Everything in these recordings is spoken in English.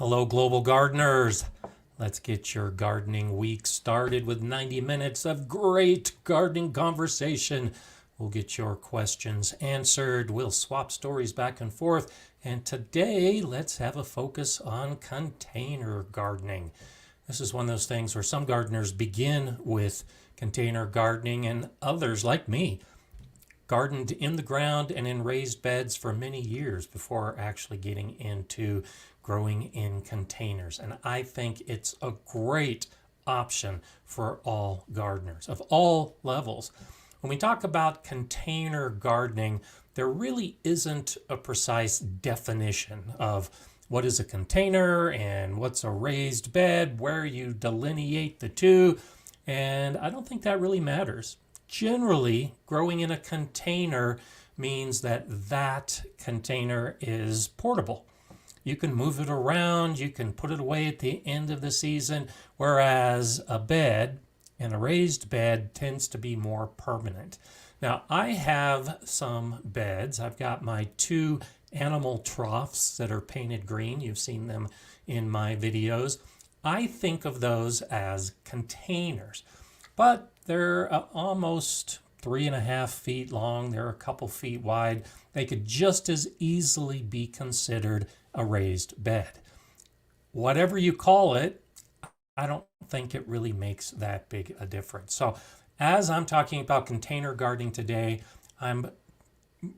Hello, global gardeners. Let's get your gardening week started with 90 minutes of great gardening conversation. We'll get your questions answered. We'll swap stories back and forth. And today, let's have a focus on container gardening. This is one of those things where some gardeners begin with container gardening and others, like me, gardened in the ground and in raised beds for many years before actually getting into growing in containers. And I think it's a great option for all gardeners of all levels. When we talk about container gardening, there really isn't a precise definition of what is a container and what's a raised bed, where you delineate the two, and I don't think that really matters. Generally, growing in a container means that that container is portable. You can move it around, you can put it away at the end of the season, whereas a bed and a raised bed tends to be more permanent. Now, I have some beds. I've got my 2 animal troughs that are painted green. You've seen them in my videos. I think of those as containers, but they're almost 3.5 feet long. They're a couple feet wide. They could just as easily be considered a raised bed. Whatever you call it, I don't think it really makes that big a difference. So as I'm talking about container gardening today, I'm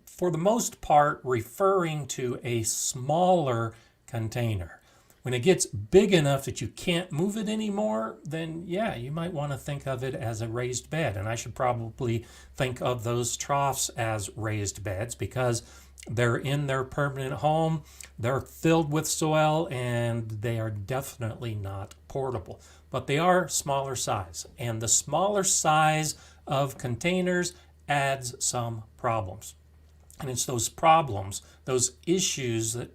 for the most part referring to a smaller container. When it gets big enough that you can't move it anymore, then yeah, you might want to think of it as a raised bed. And I should probably think of those troughs as raised beds because they're in their permanent home, they're filled with soil, and they are definitely not portable. But they are smaller size. And the smaller size of containers adds some problems. And it's those problems, those issues that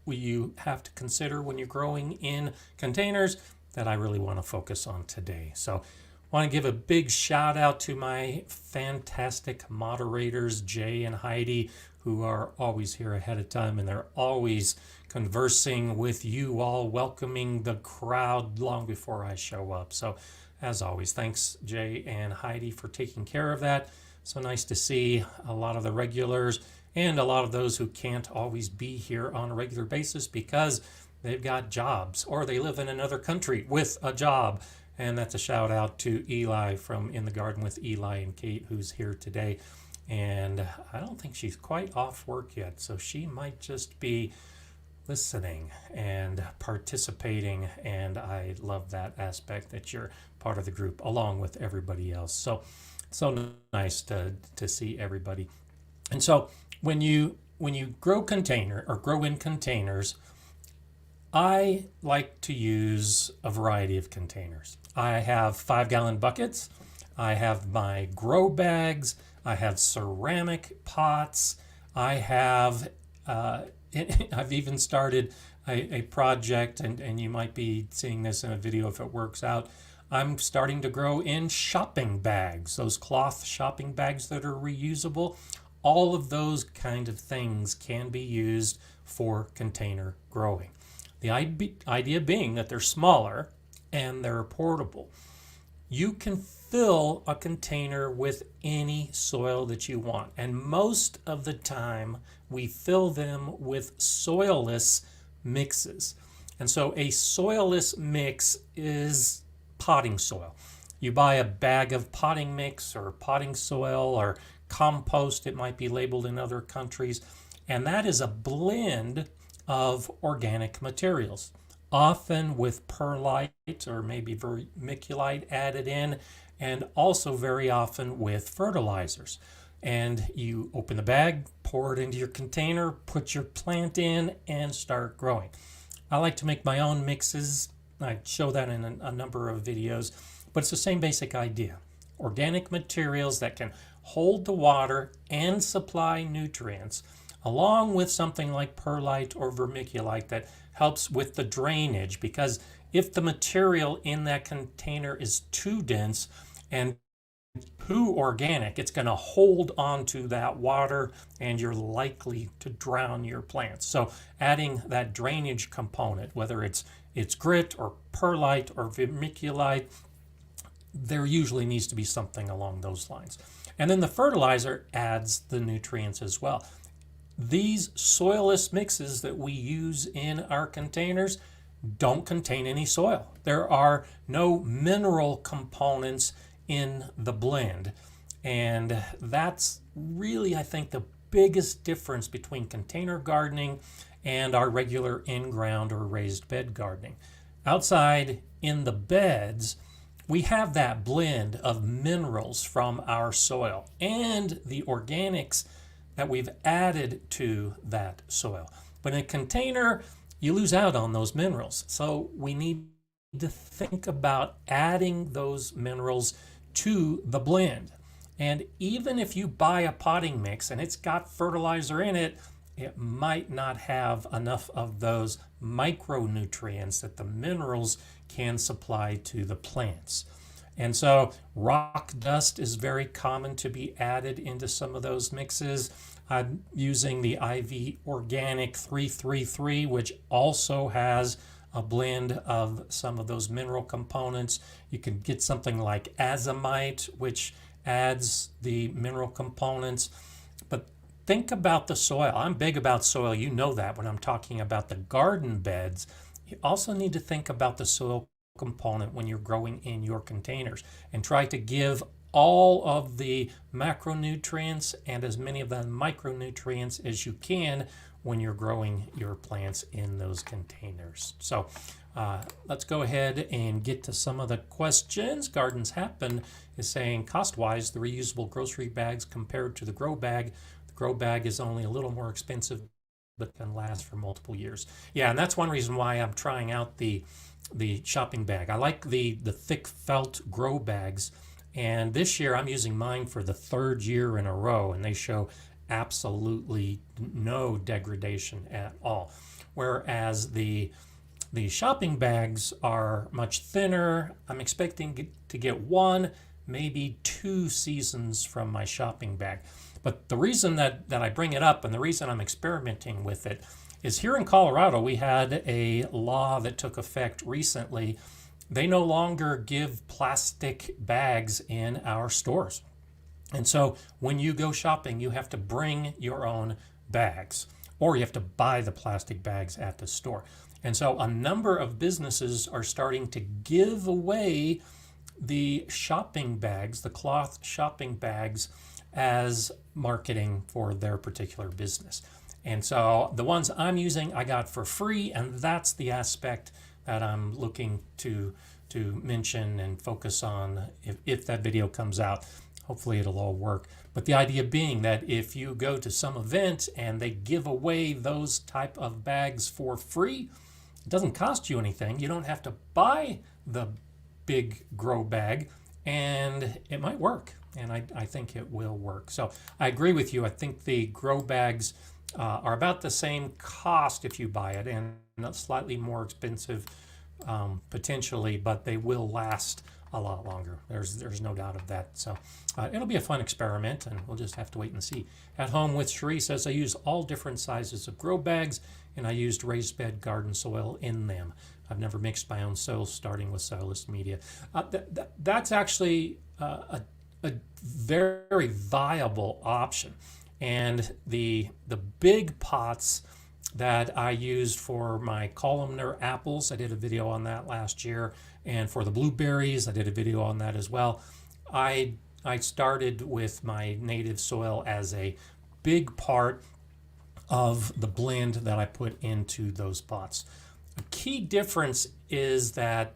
you have to consider when you're growing in containers that I really want to focus on today. So I want to give a big shout out to my fantastic moderators, Jay and Heidi, who are always here ahead of time, and they're always conversing with you all, welcoming the crowd long before I show up. So as always, thanks Jay and Heidi for taking care of that. So nice to see a lot of the regulars and a lot of those who can't always be here on a regular basis because they've got jobs or they live in another country with a job. And that's a shout out to Eli from In the Garden with Eli and Kate, who's here today. And I don't think she's quite off work yet, so she might just be listening and participating, and I love that aspect that you're part of the group along with everybody else. So nice to see everybody. And so when you grow in containers, I like to use a variety of containers. I have 5-gallon buckets, I have my grow bags, I have ceramic pots, I have I've even started a project, and you might be seeing this in a video if it works out. I'm starting to grow in shopping bags, those cloth shopping bags that are reusable. All of those kind of things can be used for container growing. The idea being that they're smaller and they're portable. You can fill a container with any soil that you want, and most of the time we fill them with soilless mixes. And so a soilless mix is potting soil. You buy a bag of potting mix or potting soil or compost, it might be labeled in other countries, and that is a blend of organic materials, often with perlite or maybe vermiculite added in, and also very often with fertilizers. And you open the bag, pour it into your container, put your plant in, and start growing. I like to make my own mixes. I show that in a number of videos, but it's the same basic idea. Organic materials that can hold the water and supply nutrients, along with something like perlite or vermiculite that helps with the drainage, because if the material in that container is too dense and too organic, it's going to hold on to that water and you're likely to drown your plants. So adding that drainage component, whether it's grit or perlite or vermiculite, there usually needs to be something along those lines. And then the fertilizer adds the nutrients as well. These soilless mixes that we use in our containers don't contain any soil. There are no mineral components in the blend. And that's really, I think, the biggest difference between container gardening and our regular in-ground or raised bed gardening. Outside in the beds, we have that blend of minerals from our soil and the organics that we've added to that soil. But in a container, you lose out on those minerals. So we need to think about adding those minerals to the blend. And even if you buy a potting mix and it's got fertilizer in it, it might not have enough of those micronutrients that the minerals can supply to the plants. And so rock dust is very common to be added into some of those mixes. I'm using the IV Organic 333, which also has a blend of some of those mineral components. You can get something like azomite, which adds the mineral components. But think about the soil. I'm big about soil. You know that when I'm talking about the garden beds. You also need to think about the soil component when you're growing in your containers and try to give all of the macronutrients and as many of the micronutrients as you can when you're growing your plants in those containers. So let's go ahead and get to some of the questions. Gardens Happen is saying, cost-wise, the reusable grocery bags compared to the grow bag is only a little more expensive but can last for multiple years. Yeah, and that's one reason why I'm trying out the shopping bag. I like the thick felt grow bags, and this year I'm using mine for the third year in a row, and they show absolutely no degradation at all. Whereas the shopping bags are much thinner. I'm expecting to get 1, maybe 2 seasons from my shopping bag. But the reason that I bring it up and the reason I'm experimenting with it is here in Colorado, we had a law that took effect recently. They no longer give plastic bags in our stores. And so when you go shopping, you have to bring your own bags, or you have to buy the plastic bags at the store. And so a number of businesses are starting to give away the shopping bags, the cloth shopping bags, as marketing for their particular business. And so the ones I'm using, I got for free, and that's the aspect that I'm looking to mention and focus on if that video comes out. Hopefully it'll all work. But the idea being that if you go to some event and they give away those type of bags for free, it doesn't cost you anything. You don't have to buy the big grow bag, and it might work. And I think it will work. So I agree with you. I think the grow bags are about the same cost if you buy it, and slightly more expensive potentially, but they will last a lot longer. There's no doubt of that. So it'll be a fun experiment, and we'll just have to wait and see. At Home with Cherie says, I use all different sizes of grow bags, and I used raised bed garden soil in them. I've never mixed my own soil, starting with soilless media. That's actually a very viable option. And the big pots that I used for my columnar apples, I did a video on that last year, and for the blueberries, I did a video on that as well. I started with my native soil as a big part of the blend that I put into those pots. A key difference is that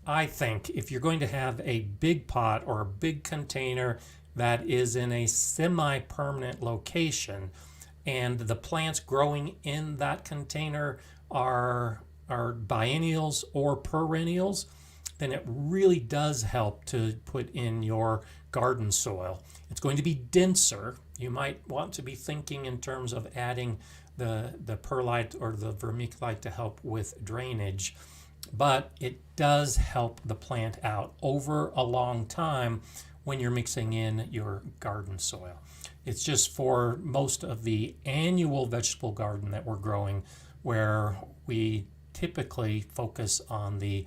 I think if you're going to have a big pot or a big container that is in a semi-permanent location and the plants growing in that container are biennials or perennials, then it really does help to put in your garden soil. It's going to be denser. You might want to be thinking in terms of adding the perlite or the vermiculite to help with drainage, but it does help the plant out over a long time when you're mixing in your garden soil. It's just for most of the annual vegetable garden that we're growing where we typically focus on the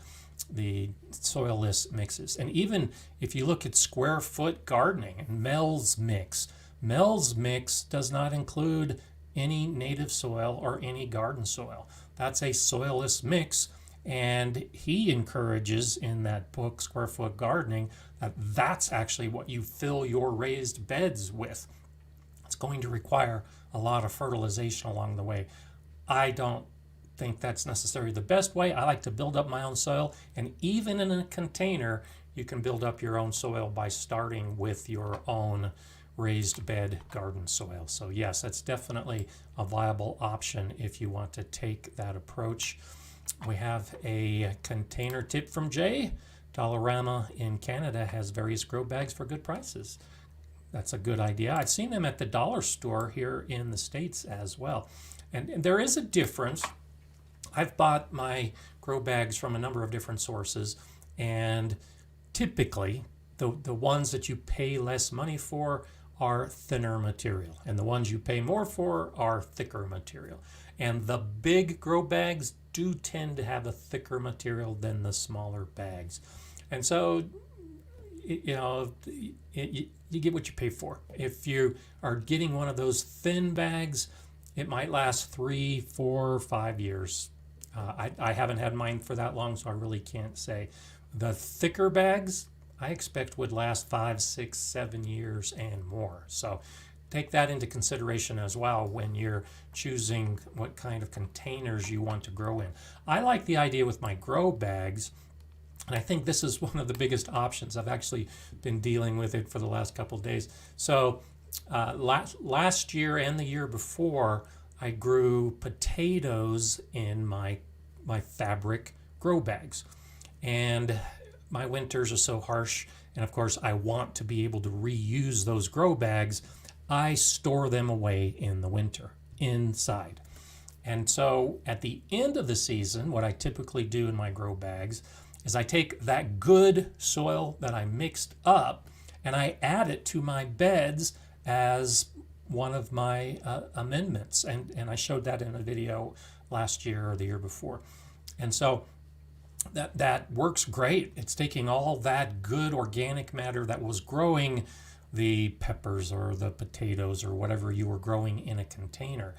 soilless mixes. And even if you look at square foot gardening and Mel's mix does not include any native soil or any garden soil. That's a soilless mix, and he encourages in that book Square Foot Gardening that that's actually what you fill your raised beds with. It's going to require a lot of fertilization along the way. I don't think that's necessarily the best way. I like to build up my own soil, and even in a container you can build up your own soil by starting with your own raised bed garden soil. So yes, that's definitely a viable option if you want to take that approach. We have a container tip from Jay. Dollarama in Canada has various grow bags for good prices. That's a good idea. I've seen them at the dollar store here in the States as well. And there is a difference. I've bought my grow bags from a number of different sources, and typically the ones that you pay less money for are thinner material, and the ones you pay more for are thicker material. And the big grow bags do tend to have a thicker material than the smaller bags. And so, you know, you get what you pay for. If you are getting one of those thin bags, it might last 3, 4, 5 years. I haven't had mine for that long, so I really can't say. The thicker bags, I expect would last 5, 6, 7 years and more. So take that into consideration as well when you're choosing what kind of containers you want to grow in. I like the idea with my grow bags, and I think this is one of the biggest options. I've actually been dealing with it for the last couple of days. So last year and the year before, I grew potatoes in my fabric grow bags. And my winters are so harsh, and of course I want to be able to reuse those grow bags. I store them away in the winter inside. And so at the end of the season, what I typically do in my grow bags is I take that good soil that I mixed up and I add it to my beds as one of my amendments. And I showed that in a video last year or the year before. And so that works great. It's taking all that good organic matter that was growing the peppers or the potatoes or whatever you were growing in a container,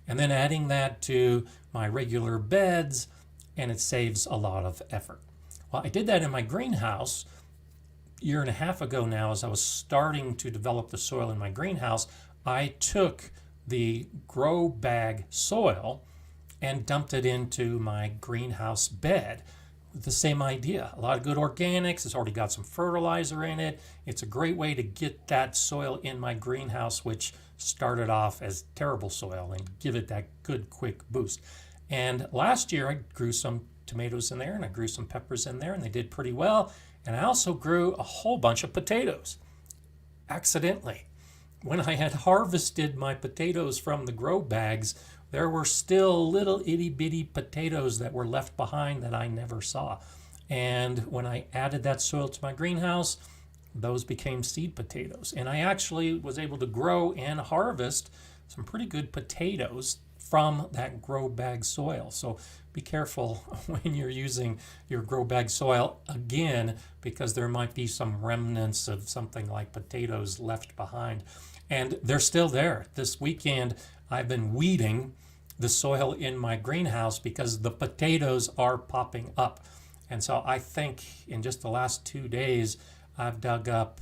and then adding that to my regular beds, and it saves a lot of effort. Well, I did that in my greenhouse a year and a half ago now. As I was starting to develop the soil in my greenhouse, I took the grow bag soil and dumped it into my greenhouse bed. The same idea, a lot of good organics. It's already got some fertilizer in it. It's a great way to get that soil in my greenhouse, which started off as terrible soil, and give it that good quick boost. And last year I grew some tomatoes in there, and I grew some peppers in there, and they did pretty well. And I also grew a whole bunch of potatoes accidentally. When I had harvested my potatoes from the grow bags, there were still little itty bitty potatoes that were left behind that I never saw. And when I added that soil to my greenhouse, those became seed potatoes. And I actually was able to grow and harvest some pretty good potatoes from that grow bag soil. So be careful when you're using your grow bag soil, again, because there might be some remnants of something like potatoes left behind. And they're still there. This weekend, I've been weeding the soil in my greenhouse because the potatoes are popping up. And so I think in just the last 2 days, I've dug up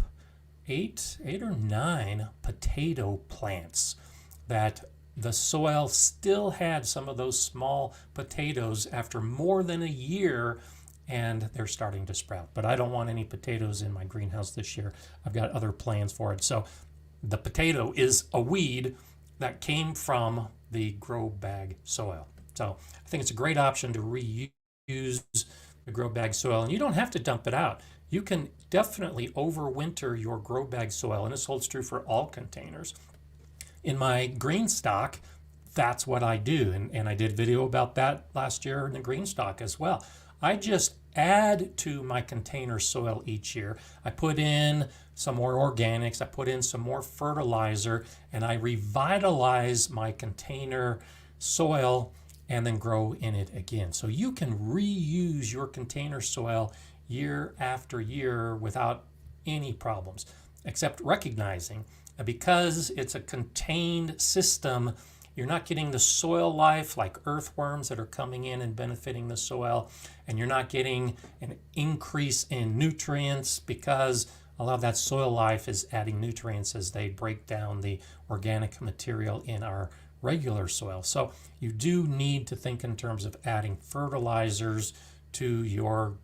eight or nine potato plants that the soil still had some of those small potatoes after more than a year, and they're starting to sprout. But I don't want any potatoes in my greenhouse this year. I've got other plans for it. So the potato is a weed that came from the grow bag soil. So I think it's a great option to reuse the grow bag soil, and you don't have to dump it out. You can definitely overwinter your grow bag soil, and this holds true for all containers. In my Greenstalk, that's what I do. And I did a video about that last year in the Greenstalk as well. I just add to my container soil each year. I put in some more organics, I put in some more fertilizer, and I revitalize my container soil and then grow in it again. So you can reuse your container soil year after year without any problems, except recognizing that because it's a contained system, you're not getting the soil life like earthworms that are coming in and benefiting the soil, and you're not getting an increase in nutrients because a lot of that soil life is adding nutrients as they break down the organic material in our regular soil. So you do need to think in terms of adding fertilizers to your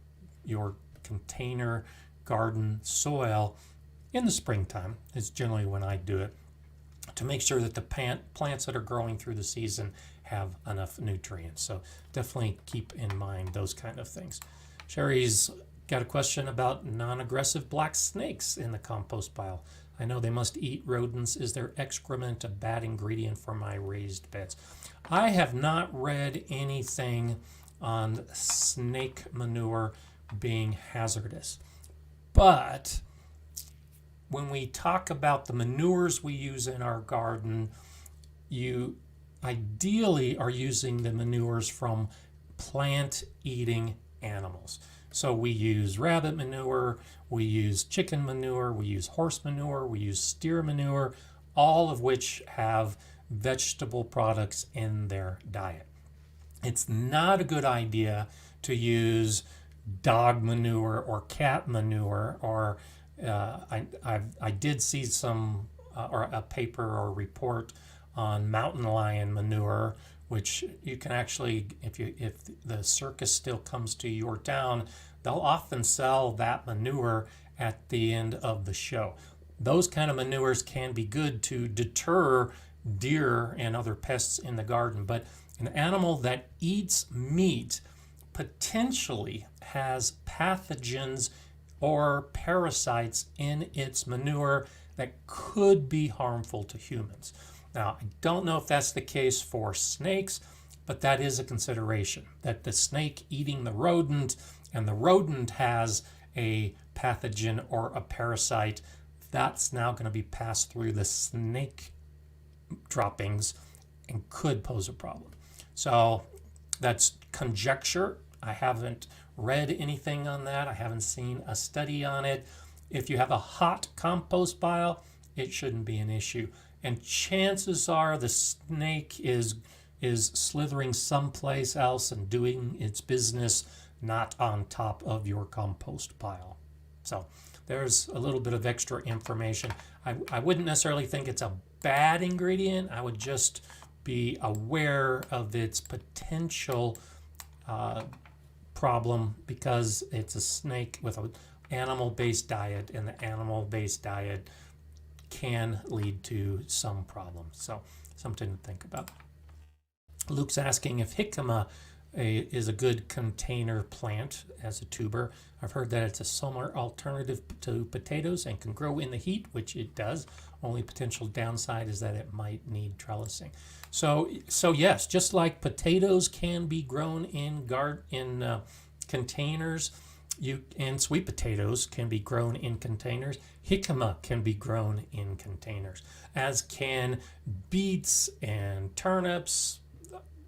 container garden soil in the springtime. Is generally when I do it, to make sure that the plants that are growing through the season have enough nutrients. So definitely keep in mind those kind of things. Sherry's got a question about non-aggressive black snakes in the compost pile. I know they must eat rodents. Is their excrement a bad ingredient for my raised beds? I have not read anything on snake manure being hazardous. But when we talk about the manures we use in our garden, you ideally are using the manures from plant-eating animals. So we use rabbit manure, we use chicken manure, we use horse manure, we use steer manure, all of which have vegetable products in their diet. It's not a good idea to use dog manure or cat manure, or I did see some or a paper or report on mountain lion manure, which you can actually, if the circus still comes to your town, they'll often sell that manure at the end of the show. Those kind of manures can be good to deter deer and other pests in the garden, but an animal that eats meat potentially has pathogens or parasites in its manure that could be harmful to humans. Now, I don't know if that's the case for snakes, but that is a consideration, that the snake eating the rodent, and the rodent has a pathogen or a parasite, that's now going to be passed through the snake droppings and could pose a problem. So that's conjecture. I haven't read anything on that. I haven't seen a study on it. If you have a hot compost pile, it shouldn't be an issue. And chances are the snake is slithering someplace else and doing its business, not on top of your compost pile. So there's a little bit of extra information. I wouldn't necessarily think it's a bad ingredient. I would just be aware of its potential problem because it's a snake with an animal-based diet, and the animal-based diet can lead to some problems. So something to think about. Luke's asking if jicama is a good container plant as a tuber. I've heard that it's a summer alternative to potatoes and can grow in the heat, which it does. Only potential downside is that it might need trellising. So yes, just like potatoes can be grown in containers, and sweet potatoes can be grown in containers. Jicama can be grown in containers, as can beets and turnips.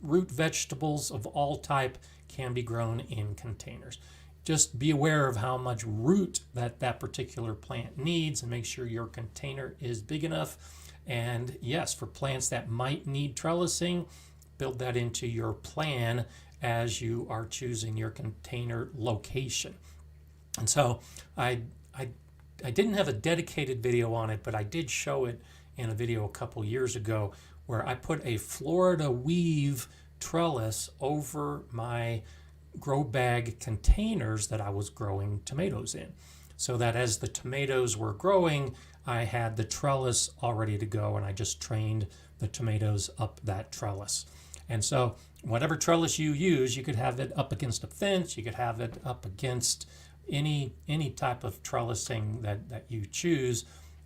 Root vegetables of all type can be grown in containers. Just be aware of how much root that particular plant needs and make sure your container is big enough. And yes, for plants that might need trellising, build that into your plan as you are choosing your container location. And so I didn't have a dedicated video on it, but I did show it in a video a couple years ago where I put a Florida weave trellis over my grow bag containers that I was growing tomatoes in, so that as the tomatoes were growing, I had the trellis all ready to go, and I just trained the tomatoes up that trellis. And so whatever trellis you use, you could have it up against a fence, you could have it up against any type of trellising that you choose,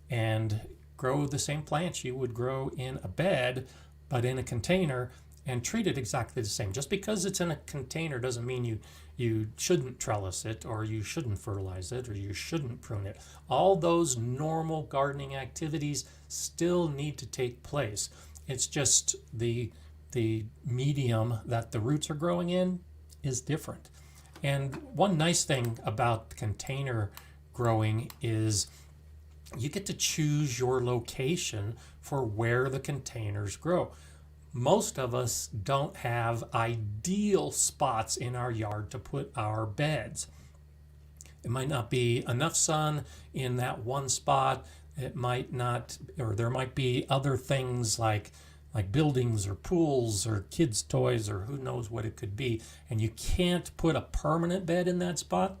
and grow the same plants you would grow in a bed, but in a container, and treat it exactly the same. Just because it's in a container doesn't mean you shouldn't trellis it, or you shouldn't fertilize it, or you shouldn't prune it. All those normal gardening activities still need to take place. It's just the medium that the roots are growing in is different. And one nice thing about container growing is you get to choose your location for where the containers grow. Most of us don't have ideal spots in our yard to put our beds. It might not be enough sun in that one spot. It might not, or there might be other things like buildings or pools or kids' toys or who knows what it could be. And you can't put a permanent bed in that spot,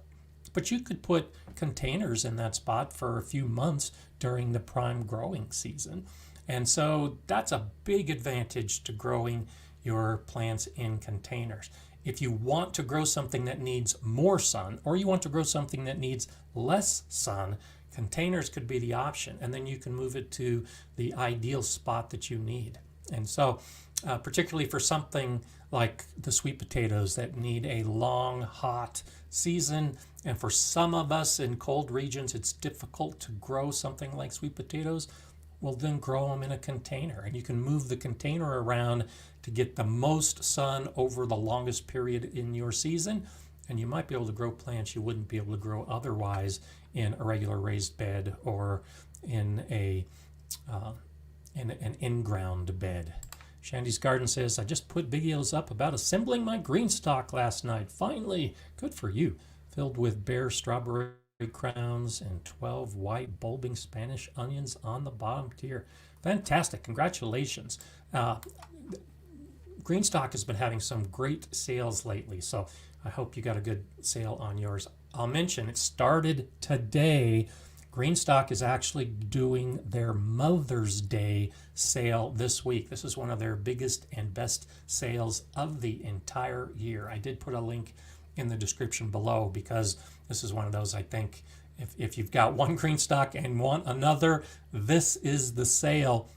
but you could put containers in that spot for a few months during the prime growing season. And so that's a big advantage to growing your plants in containers. If you want to grow something that needs more sun, or you want to grow something that needs less sun, containers could be the option. And then you can move it to the ideal spot that you need. And so particularly for something like the sweet potatoes that need a long, hot season, and for some of us in cold regions, it's difficult to grow something like sweet potatoes, well, then grow them in a container. And you can move the container around to get the most sun over the longest period in your season. And you might be able to grow plants you wouldn't be able to grow otherwise in a regular raised bed or in an in-ground bed. Shandy's Garden says, I just put videos up about assembling my Greenstalk last night. Finally, good for you. Filled with bare strawberry crowns and 12 white bulbing Spanish onions on the bottom tier. Fantastic. Congratulations. Greenstalk has been having some great sales lately, so I hope you got a good sale on yours. I'll mention it started today. Greenstalk is actually doing their Mother's Day sale this week. This is one of their biggest and best sales of the entire year. I did put a link in the description below because this is one of those, I think, if you've got one Greenstalk and want another, this is the sale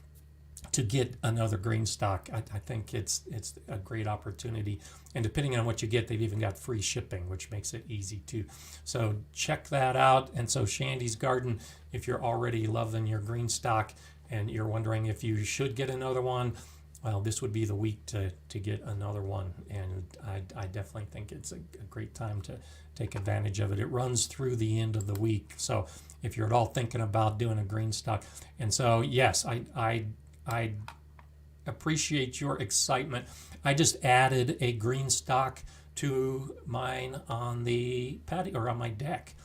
to get another Greenstalk. I think it's a great opportunity. And depending on what you get, they've even got free shipping, which makes it easy too. So check that out. And so Shandy's Garden, if you're already loving your Greenstalk and you're wondering if you should get another one, well, this would be the week to get another one. And I definitely think it's a great time to take advantage of it. It runs through the end of the week. So if you're at all thinking about doing a Greenstalk. And so, yes, I appreciate your excitement. I just added a Greenstalk to mine on the patio or on my deck.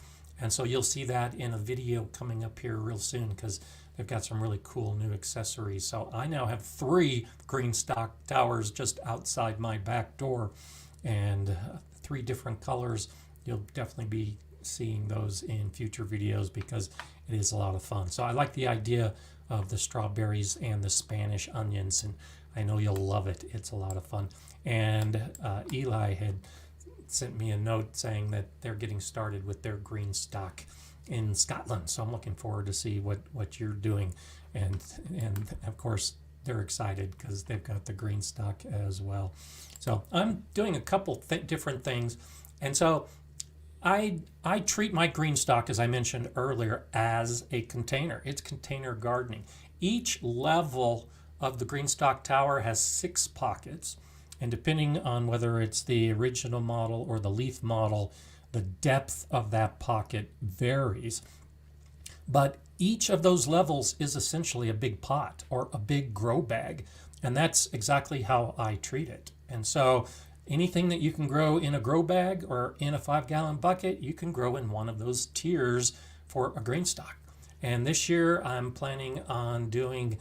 And so you'll see that in a video coming up here real soon because they've got some really cool new accessories. So I now have 3 Greenstalk towers just outside my back door and 3 different colors. You'll definitely be seeing those in future videos because it is a lot of fun. So I like the idea of the strawberries and the Spanish onions, and I know you'll love it. It's a lot of fun. And Eli had sent me a note saying that they're getting started with their Greenstalk in Scotland. So I'm looking forward to see what you're doing. And of course, they're excited because they've got the Greenstalk as well. So I'm doing a couple different things. And so I treat my Greenstalk, as I mentioned earlier, as a container. It's container gardening. Each level of the Greenstalk tower has 6 pockets. And depending on whether it's the original model or the leaf model, the depth of that pocket varies. But each of those levels is essentially a big pot or a big grow bag. And that's exactly how I treat it. And so anything that you can grow in a grow bag or in a 5-gallon bucket, you can grow in one of those tiers for a Greenstalk. And this year I'm planning on doing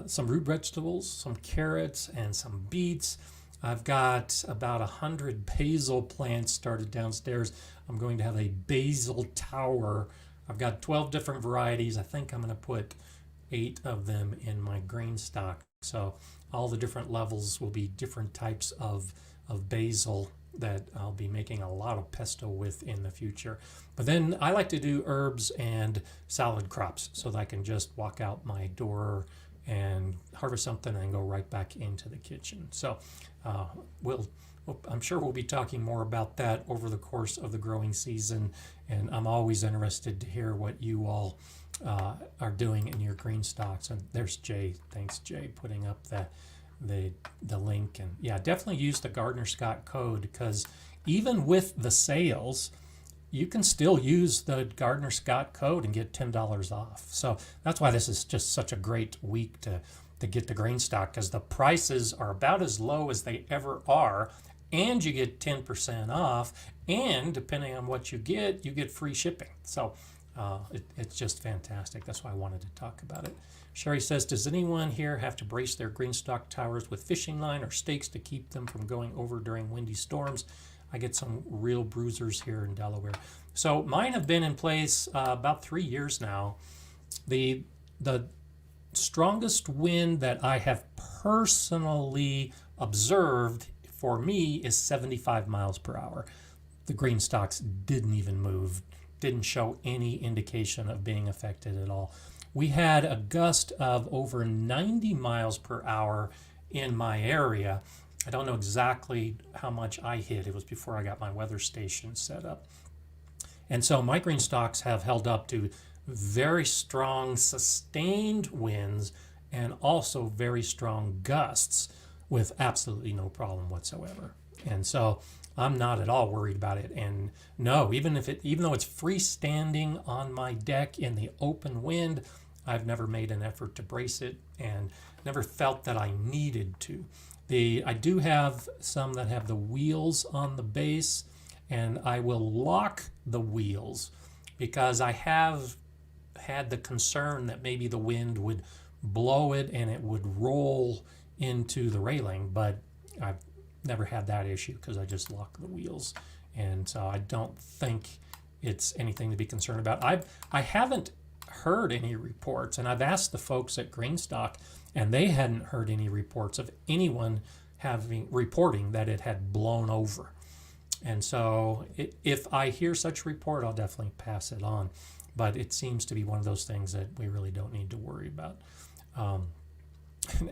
some root vegetables, some carrots, and some beets. I've got about 100 basil plants started downstairs. I'm going to have a basil tower. I've got 12 different varieties. I think I'm going to put 8 of them in my Greenstalk. So all the different levels will be different types of basil that I'll be making a lot of pesto with in the future. But then I like to do herbs and salad crops so that I can just walk out my door and harvest something and go right back into the kitchen. So I'm sure we'll be talking more about that over the course of the growing season, and I'm always interested to hear what you all are doing in your green stocks. And there's Jay. Thanks, Jay, putting up the link. And yeah, definitely use the Gardner Scott code, because even with the sales, you can still use the Gardner Scott code and get $10 off. So that's why this is just such a great week to get the Greenstalk, because the prices are about as low as they ever are, and you get 10% off, and depending on what you get free shipping. So it's just fantastic. That's why I wanted to talk about it. Sherry says, does anyone here have to brace their Greenstalk towers with fishing line or stakes to keep them from going over during windy storms? I get some real bruisers here in Delaware. So mine have been in place about 3 years now. The strongest wind that I have personally observed for me is 75 miles per hour. The Greenstalks didn't even move, didn't show any indication of being affected at all. We had a gust of over 90 miles per hour in my area. I don't know exactly how much I hit. It was before I got my weather station set up. And so my Greenstalks have held up to very strong sustained winds and also very strong gusts with absolutely no problem whatsoever. And so I'm not at all worried about it. And no, even though it's freestanding on my deck in the open wind, I've never made an effort to brace it and never felt that I needed to. I do have some that have the wheels on the base, and I will lock the wheels because I have had the concern that maybe the wind would blow it and it would roll into the railing, but I've never had that issue because I just lock the wheels. And so I don't think it's anything to be concerned about. I haven't heard any reports, and I've asked the folks at Greenstalk, and they hadn't heard any reports of anyone reporting that it had blown over. And so if I hear such a report, I'll definitely pass it on. But it seems to be one of those things that we really don't need to worry about.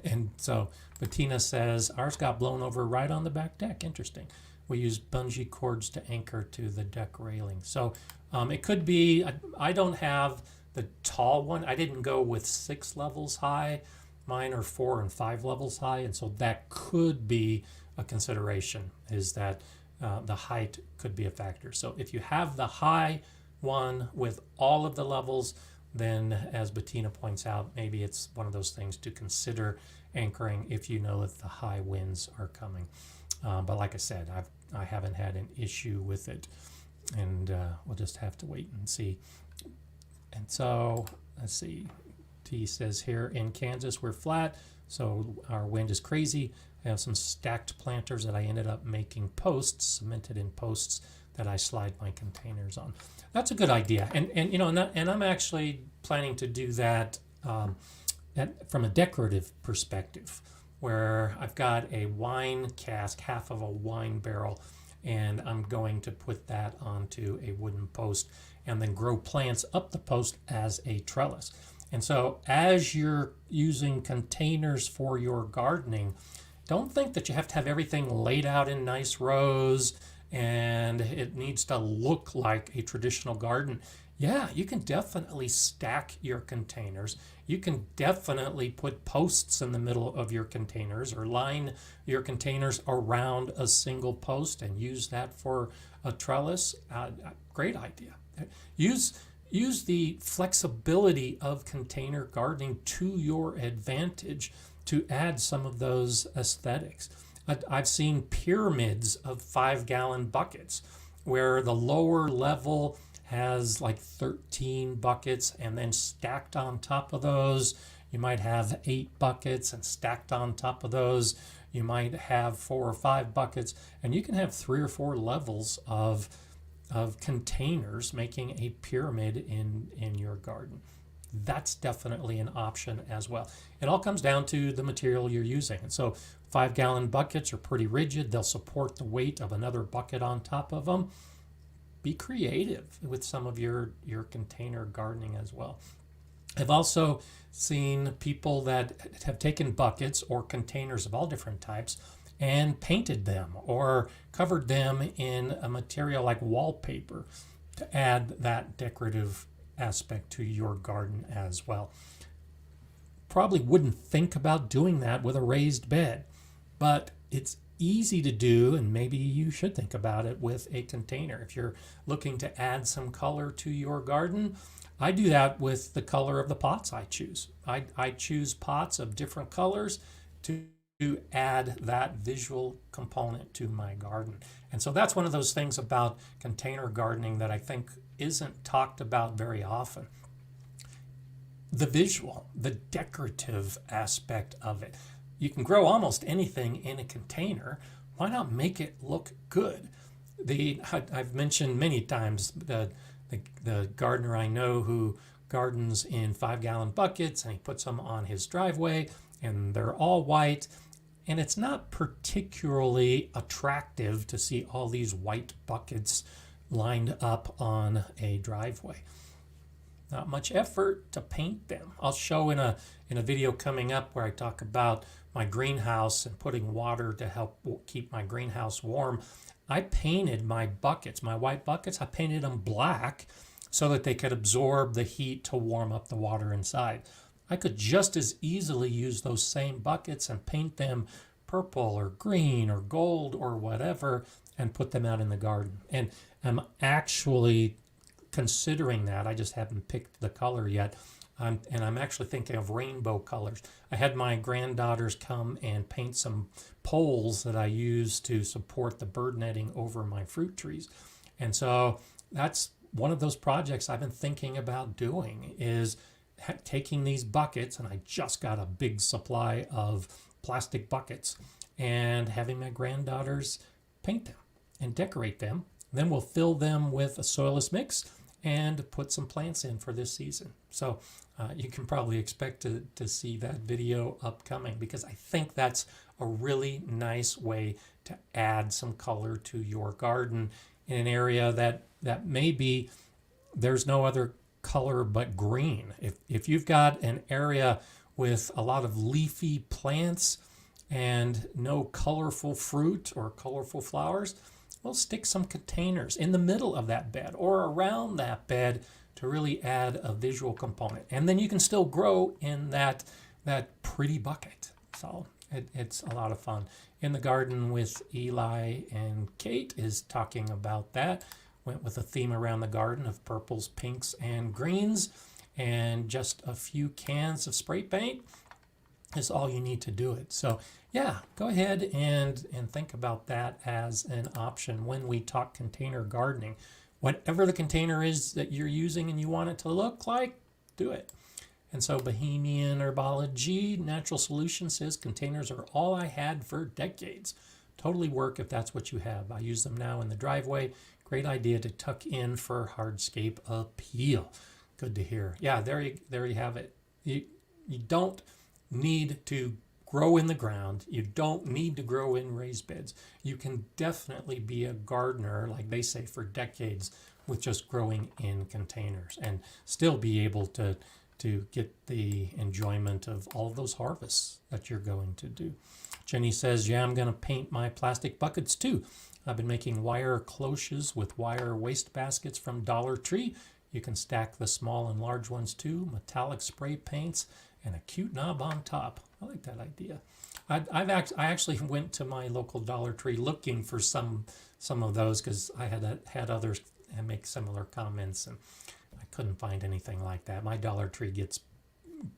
And so Bettina says, ours got blown over right on the back deck. Interesting. We use bungee cords to anchor to the deck railing. So it could be, I don't have the tall one. I didn't go with 6 levels high. Mine are 4 and 5 levels high. And so that could be a consideration, is that the height could be a factor. So if you have the high one with all of the levels, then as Bettina points out, maybe it's one of those things to consider anchoring if you know that the high winds are coming. But like I said, I haven't had an issue with it, and we'll just have to wait and see. And so let's see. T says here in Kansas we're flat, so our wind is crazy. I have some stacked planters that I ended up making posts, cemented in posts that I slide my containers on. That's a good idea, and I'm actually planning to do that from a decorative perspective, where I've got a wine cask, half of a wine barrel, and I'm going to put that onto a wooden post and then grow plants up the post as a trellis. And so as you're using containers for your gardening, don't think that you have to have everything laid out in nice rows and it needs to look like a traditional garden. Yeah, you can definitely stack your containers. You can definitely put posts in the middle of your containers or line your containers around a single post and use that for a trellis. Great idea. Use the flexibility of container gardening to your advantage to add some of those aesthetics. I've seen pyramids of 5-gallon buckets where the lower level has like 13 buckets, and then stacked on top of those, you might have 8 buckets, and stacked on top of those, you might have 4 or 5 buckets, and you can have 3 or 4 levels of containers making a pyramid in your garden. That's definitely an option as well. It all comes down to the material you're using. And so 5-gallon buckets are pretty rigid. They'll support the weight of another bucket on top of them. Be creative with some of your container gardening as well. I've also seen people that have taken buckets or containers of all different types and painted them or covered them in a material like wallpaper to add that decorative aspect to your garden as well. Probably wouldn't think about doing that with a raised bed, but it's easy to do, and maybe you should think about it with a container. If you're looking to add some color to your garden, I do that with the color of the pots I choose. I choose pots of different colors to add that visual component to my garden. And so that's one of those things about container gardening that I think isn't talked about very often. The visual, the decorative aspect of it. You can grow almost anything in a container. Why not make it look good? I've mentioned many times the gardener I know who gardens in 5-gallon buckets, and he puts them on his driveway, and they're all white. And it's not particularly attractive to see all these white buckets lined up on a driveway. Not much effort to paint them. I'll show in a video coming up where I talk about my greenhouse and putting water to help keep my greenhouse warm. I painted my buckets, my white buckets, I painted them black so that they could absorb the heat to warm up the water inside. I could just as easily use those same buckets and paint them purple or green or gold or whatever and put them out in the garden. And I'm actually considering that. I just haven't picked the color yet. And I'm actually thinking of rainbow colors. I had my granddaughters come and paint some poles that I use to support the bird netting over my fruit trees. And so that's one of those projects I've been thinking about doing, is taking these buckets, and I just got a big supply of plastic buckets, and having my granddaughters paint them and decorate them. Then we'll fill them with a soilless mix and put some plants in for this season. So you can probably expect to see that video upcoming, because I think that's a really nice way to add some color to your garden in an area that maybe there's no other color but green. If you've got an area with a lot of leafy plants and no colorful fruit or colorful flowers, we'll stick some containers in the middle of that bed or around that bed to really add a visual component. And then you can still grow in that pretty bucket. So it's a lot of fun. In the garden with Eli and Kate is talking about that. Went with a theme around the garden of purples, pinks, and greens, and just a few cans of spray paint is all you need to do it. So yeah, go ahead and think about that as an option when we talk container gardening. Whatever the container is that you're using and you want it to look like, do it. And so Bohemian Herbology Natural Solution says containers are all I had for decades. Totally work if that's what you have. I use them now in the driveway. Great idea to tuck in for hardscape appeal. Good to hear. Yeah, there you have it. You don't need to grow in the ground. You don't need to grow in raised beds. You can definitely be a gardener, like they say, for decades with just growing in containers and still be able to get the enjoyment of all of those harvests that you're going to do. Jenny says, yeah, I'm going to paint my plastic buckets too. I've been making wire cloches with wire waste baskets from Dollar Tree. You can stack the small and large ones too, metallic spray paints, and a cute knob on top. I like that idea. I actually went to my local Dollar Tree looking for some of those, because I had others make similar comments, and I couldn't find anything like that. My Dollar Tree gets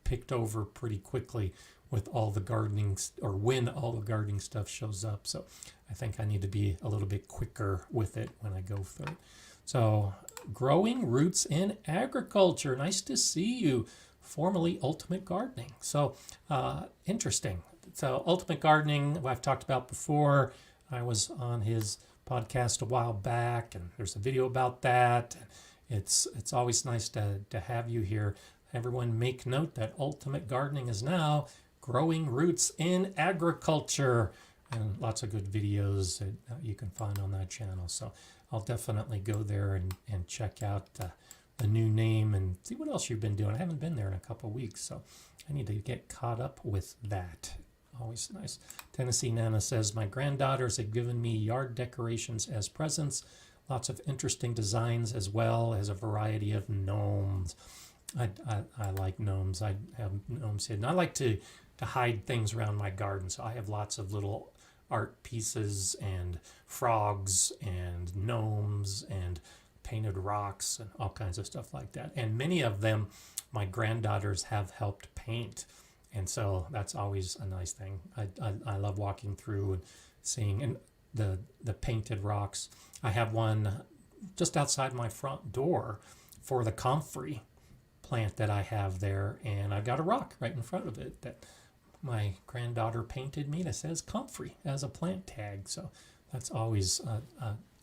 picked over pretty quickly with all the gardening, or when all the gardening stuff shows up. So I think I need to be a little bit quicker with it when I go through it. So growing roots in agriculture. Nice to see you. Formerly Ultimate Gardening. So interesting. So Ultimate Gardening, I've talked about before. I was on his podcast a while back, and there's a video about that. It's always nice to have you here. Everyone make note that Ultimate Gardening is now growing roots in agriculture, and lots of good videos that you can find on that channel. So I'll definitely go there and check out the new name and see what else you've been doing. I haven't been there in a couple of weeks, so I need to get caught up with that. Always nice. Tennessee Nana says, my granddaughters have given me yard decorations as presents. Lots of interesting designs as well as a variety of gnomes. I like gnomes. I have gnomes hidden. I like to hide things around my garden. So I have lots of little art pieces and frogs and gnomes and painted rocks and all kinds of stuff like that. And many of them my granddaughters have helped paint. And so that's always a nice thing. I love walking through and seeing and the painted rocks. I have one just outside my front door for the comfrey plant that I have there, and I've got a rock right in front of it that my granddaughter painted me that says comfrey as a plant tag. So that's always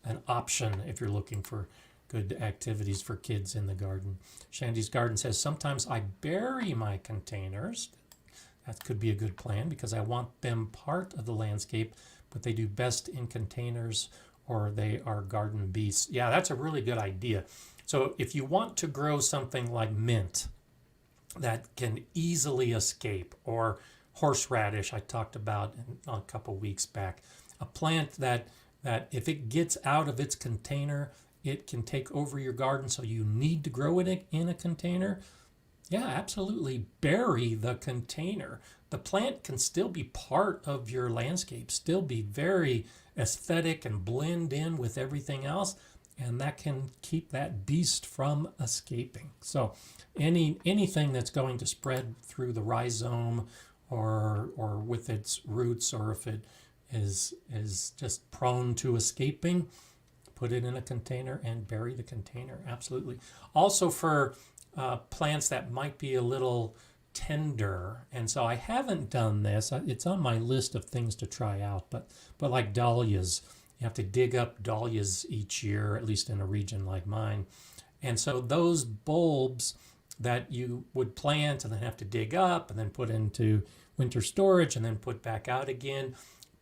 an option if you're looking for good activities for kids in the garden. Shandy's Garden says, sometimes I bury my containers. That could be a good plan because I want them part of the landscape, but they do best in containers or they are garden beasts. Yeah, that's a really good idea. So if you want to grow something like mint that can easily escape, or horseradish I talked about a couple weeks back, a plant that if it gets out of its container, it can take over your garden, so you need to grow it in a container. Yeah, absolutely. Bury the container. The plant can still be part of your landscape, still be very aesthetic and blend in with everything else, and that can keep that beast from escaping. So anything that's going to spread through the rhizome or with its roots, or if it is just prone to escaping, put it in a container and bury the container. Absolutely. Also for plants that might be a little tender, and so I haven't done this. It's on my list of things to try out, but like dahlias, you have to dig up dahlias each year, at least in a region like mine. And so those bulbs that you would plant and then have to dig up and then put into winter storage and then put back out again,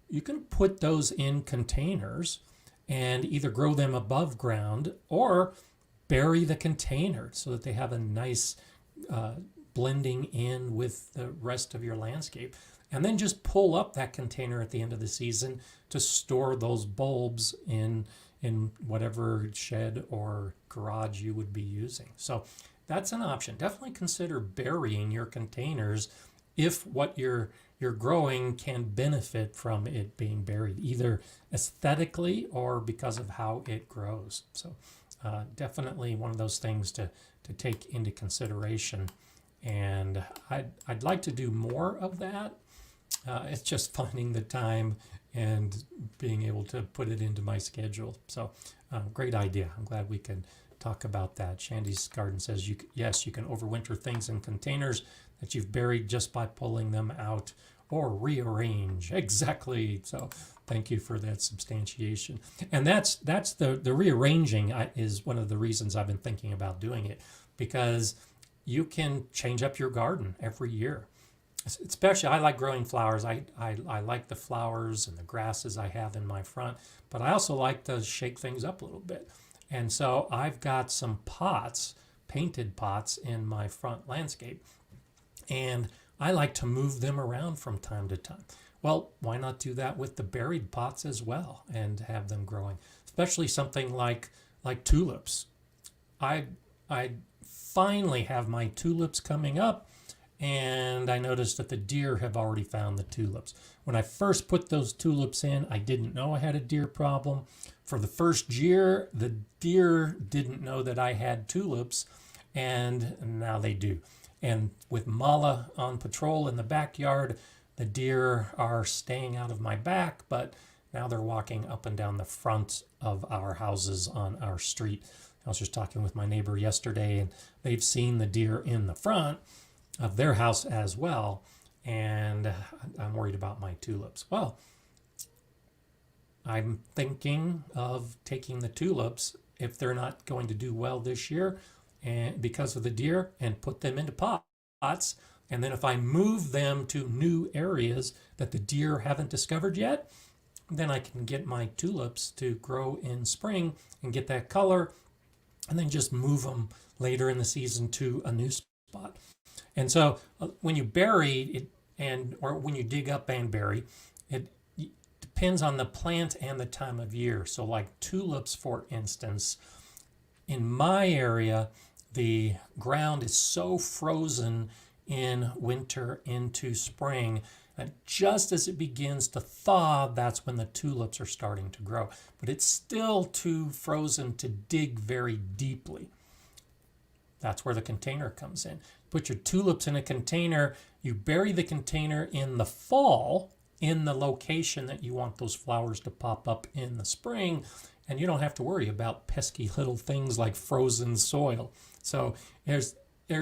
you can put those in containers and either grow them above ground or bury the container so that they have a nice blending in with the rest of your landscape. And then just pull up that container at the end of the season to store those bulbs in whatever shed or garage you would be using. So that's an option. Definitely consider burying your containers if what you're growing can benefit from it being buried, either aesthetically or because of how it grows. So definitely one of those things to take into consideration. And I'd like to do more of that. It's just finding the time and being able to put it into my schedule. So great idea. I'm glad we can talk about that. Shandy's Garden says, yes, you can overwinter things in containers that you've buried just by pulling them out or rearrange. Exactly. So thank you for that substantiation. And that's the rearranging is one of the reasons I've been thinking about doing it, because you can change up your garden every year. Especially, I like growing flowers. I like the flowers and the grasses I have in my front, but I also like to shake things up a little bit. And so I've got some pots, painted pots in my front landscape, and I like to move them around from time to time. Well, why not do that with the buried pots as well and have them growing? Especially something like tulips. I finally have my tulips coming up, and I noticed that the deer have already found the tulips. When I first put those tulips in, I didn't know I had a deer problem. For the first year, the deer didn't know that I had tulips, and now they do. And with Mala on patrol in the backyard, the deer are staying out of my back, but now they're walking up and down the front of our houses on our street. I was just talking with my neighbor yesterday, and they've seen the deer in the front of their house as well, and I'm worried about my tulips. Well, I'm thinking of taking the tulips, if they're not going to do well this year and because of the deer, and put them into pots, and then if I move them to new areas that the deer haven't discovered yet, then I can get my tulips to grow in spring and get that color and then just move them later in the season to a new spot. And so when you bury it or when you dig up and bury, it depends on the plant and the time of year. So like tulips, for instance, in my area, the ground is so frozen in winter into spring that just as it begins to thaw, that's when the tulips are starting to grow. But it's still too frozen to dig very deeply. That's where the container comes in. Put your tulips in a container, you bury the container in the fall in the location that you want those flowers to pop up in the spring, and you don't have to worry about pesky little things like frozen soil. So there's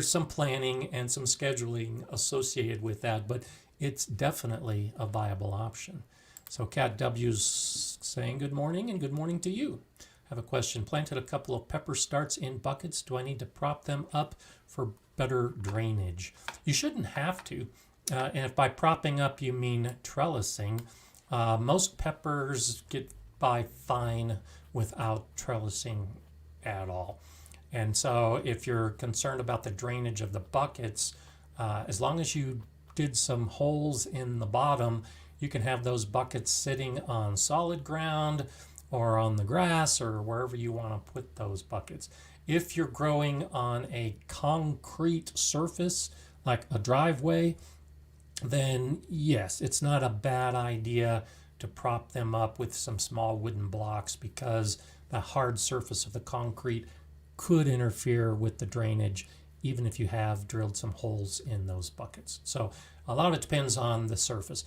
some planning and some scheduling associated with that, but it's definitely a viable option. So Cat W's saying good morning, and good morning to you. I have a question. Planted a couple of pepper starts in buckets. Do I need to prop them up for better drainage? You shouldn't have to. And if by propping up you mean trellising, most peppers get by fine without trellising at all. And so if you're concerned about the drainage of the buckets, as long as you did some holes in the bottom, you can have those buckets sitting on solid ground or on the grass or wherever you want to put those buckets. If you're growing on a concrete surface like a driveway, then yes, it's not a bad idea to prop them up with some small wooden blocks, because the hard surface of the concrete could interfere with the drainage even if you have drilled some holes in those buckets. So a lot of it depends on the surface.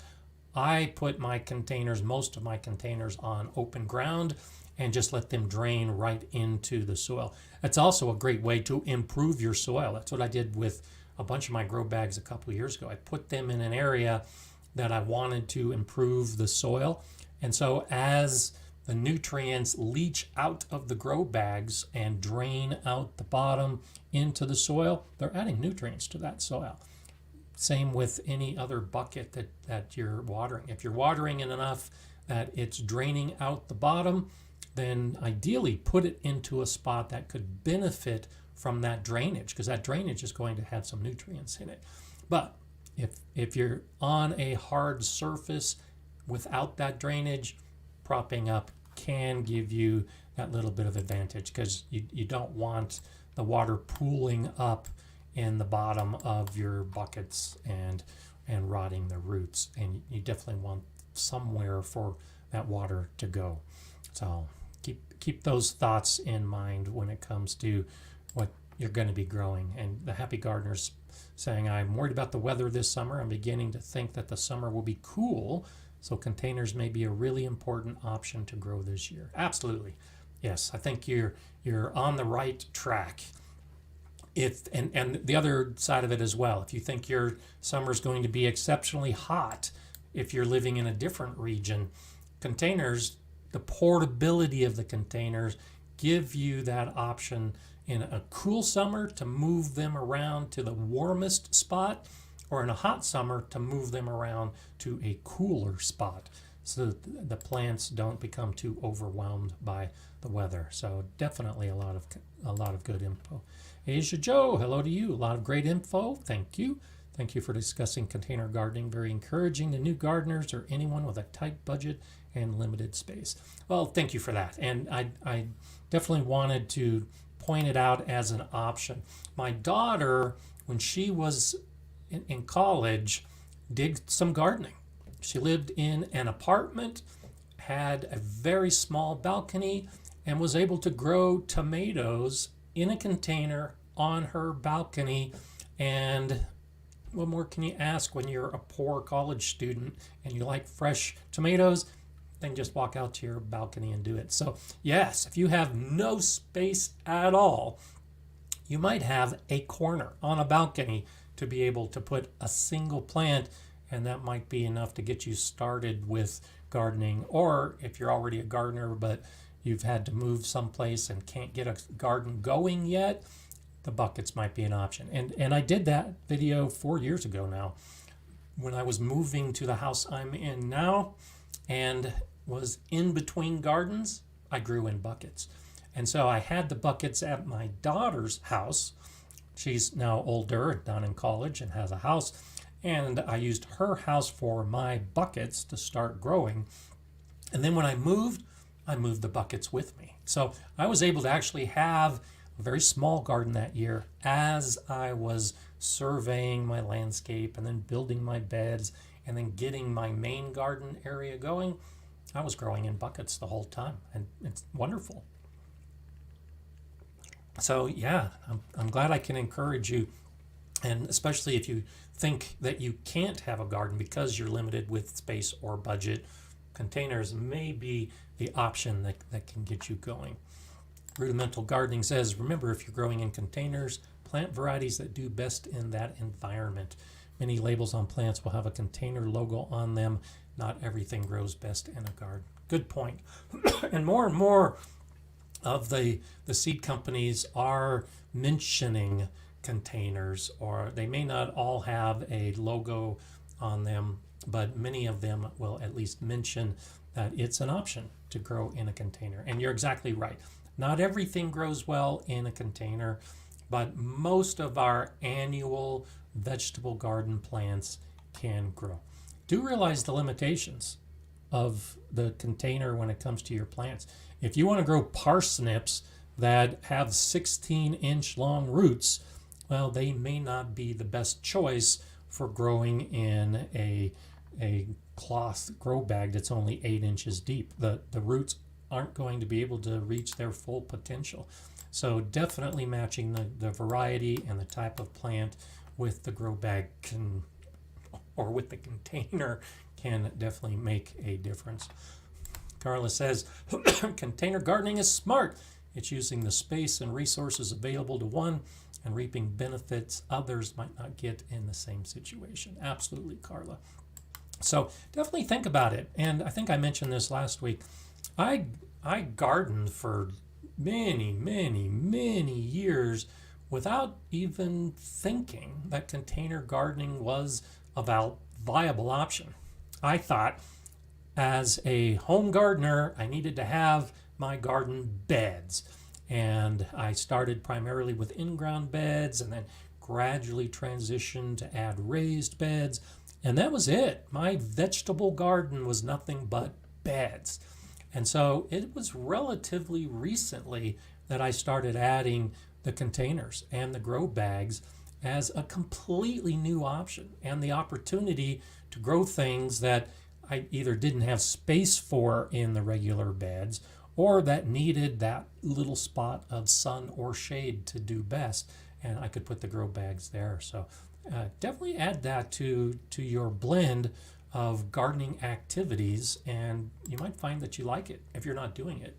I put my containers, most of my containers, on open ground and just let them drain right into the soil. That's also a great way to improve your soil. That's what I did with a bunch of my grow bags a couple of years ago. I put them in an area that I wanted to improve the soil. And so as the nutrients leach out of the grow bags and drain out the bottom into the soil, they're adding nutrients to that soil. Same with any other bucket that you're watering. If you're watering it enough that it's draining out the bottom, then ideally put it into a spot that could benefit from that drainage, because that drainage is going to have some nutrients in it. But if you're on a hard surface without that drainage, propping up can give you that little bit of advantage, because you don't want the water pooling up in the bottom of your buckets and rotting the roots, and you definitely want somewhere for that water to go. So keep those thoughts in mind when it comes to what you're going to be growing. And the Happy Gardener's saying, I'm worried about the weather this summer. I'm beginning to think that the summer will be cool, so containers may be a really important option to grow this year. Absolutely. Yes, I think you're on the right track. And the other side of it as well, if you think your summer is going to be exceptionally hot, if you're living in a different region, containers, the portability of the containers give you that option in a cool summer to move them around to the warmest spot, or in a hot summer to move them around to a cooler spot, so that the plants don't become too overwhelmed by the weather. So definitely a lot of good info. Asia Joe, hello to you. A lot of great info. Thank you. Thank you for discussing container gardening. Very encouraging to new gardeners or anyone with a tight budget and limited space. Well, thank you for that. And I definitely wanted to point it out as an option. My daughter, when she was in college, did some gardening. She lived in an apartment, had a very small balcony, and was able to grow tomatoes in a container on her balcony. And what more can you ask when you're a poor college student and you like fresh tomatoes? Then just walk out to your balcony and do it. So yes, if you have no space at all, you might have a corner on a balcony to be able to put a single plant, and that might be enough to get you started with gardening. Or if you're already a gardener but you've had to move someplace and can't get a garden going yet, the buckets might be an option. And I did that video 4 years ago now, when I was moving to the house I'm in now and was in between gardens. I grew in buckets. And so I had the buckets at my daughter's house. She's now older, down in college, and has a house. And I used her house for my buckets to start growing. And then when I moved the buckets with me. So I was able to actually have a very small garden that year as I was surveying my landscape and then building my beds and then getting my main garden area going. I was growing in buckets the whole time, and it's wonderful. So yeah, I'm glad I can encourage you, and especially if you think that you can't have a garden because you're limited with space or budget, containers may be the option that can get you going. Rudimental Gardening says, remember, if you're growing in containers, plant varieties that do best in that environment. Many labels on plants will have a container logo on them. Not everything grows best in a garden. Good point. And more of the seed companies are mentioning containers, or they may not all have a logo on them, but many of them will at least mention that it's an option to grow in a container. And you're exactly right. Not everything grows well in a container, but most of our annual vegetable garden plants can grow. Do realize the limitations of the container when it comes to your plants. If you want to grow parsnips that have 16-inch long roots, well, they may not be the best choice for growing in a cloth grow bag that's only 8 inches deep. The roots aren't going to be able to reach their full potential. So definitely matching the variety and the type of plant with the grow bag or with the container can definitely make a difference. Carla says, container gardening is smart. It's using the space and resources available to one and reaping benefits others might not get in the same situation. Absolutely, Carla. So definitely think about it. And I think I mentioned this last week. I gardened for many years without even thinking that container gardening was a viable option. I thought as a home gardener, I needed to have my garden beds. And I started primarily with in-ground beds and then gradually transitioned to add raised beds. And that was it. My vegetable garden was nothing but beds. And so it was relatively recently that I started adding the containers and the grow bags as a completely new option and the opportunity to grow things that I either didn't have space for in the regular beds or that needed that little spot of sun or shade to do best. And I could put the grow bags there. So definitely add that to your blend of gardening activities, and you might find that you like it if you're not doing it.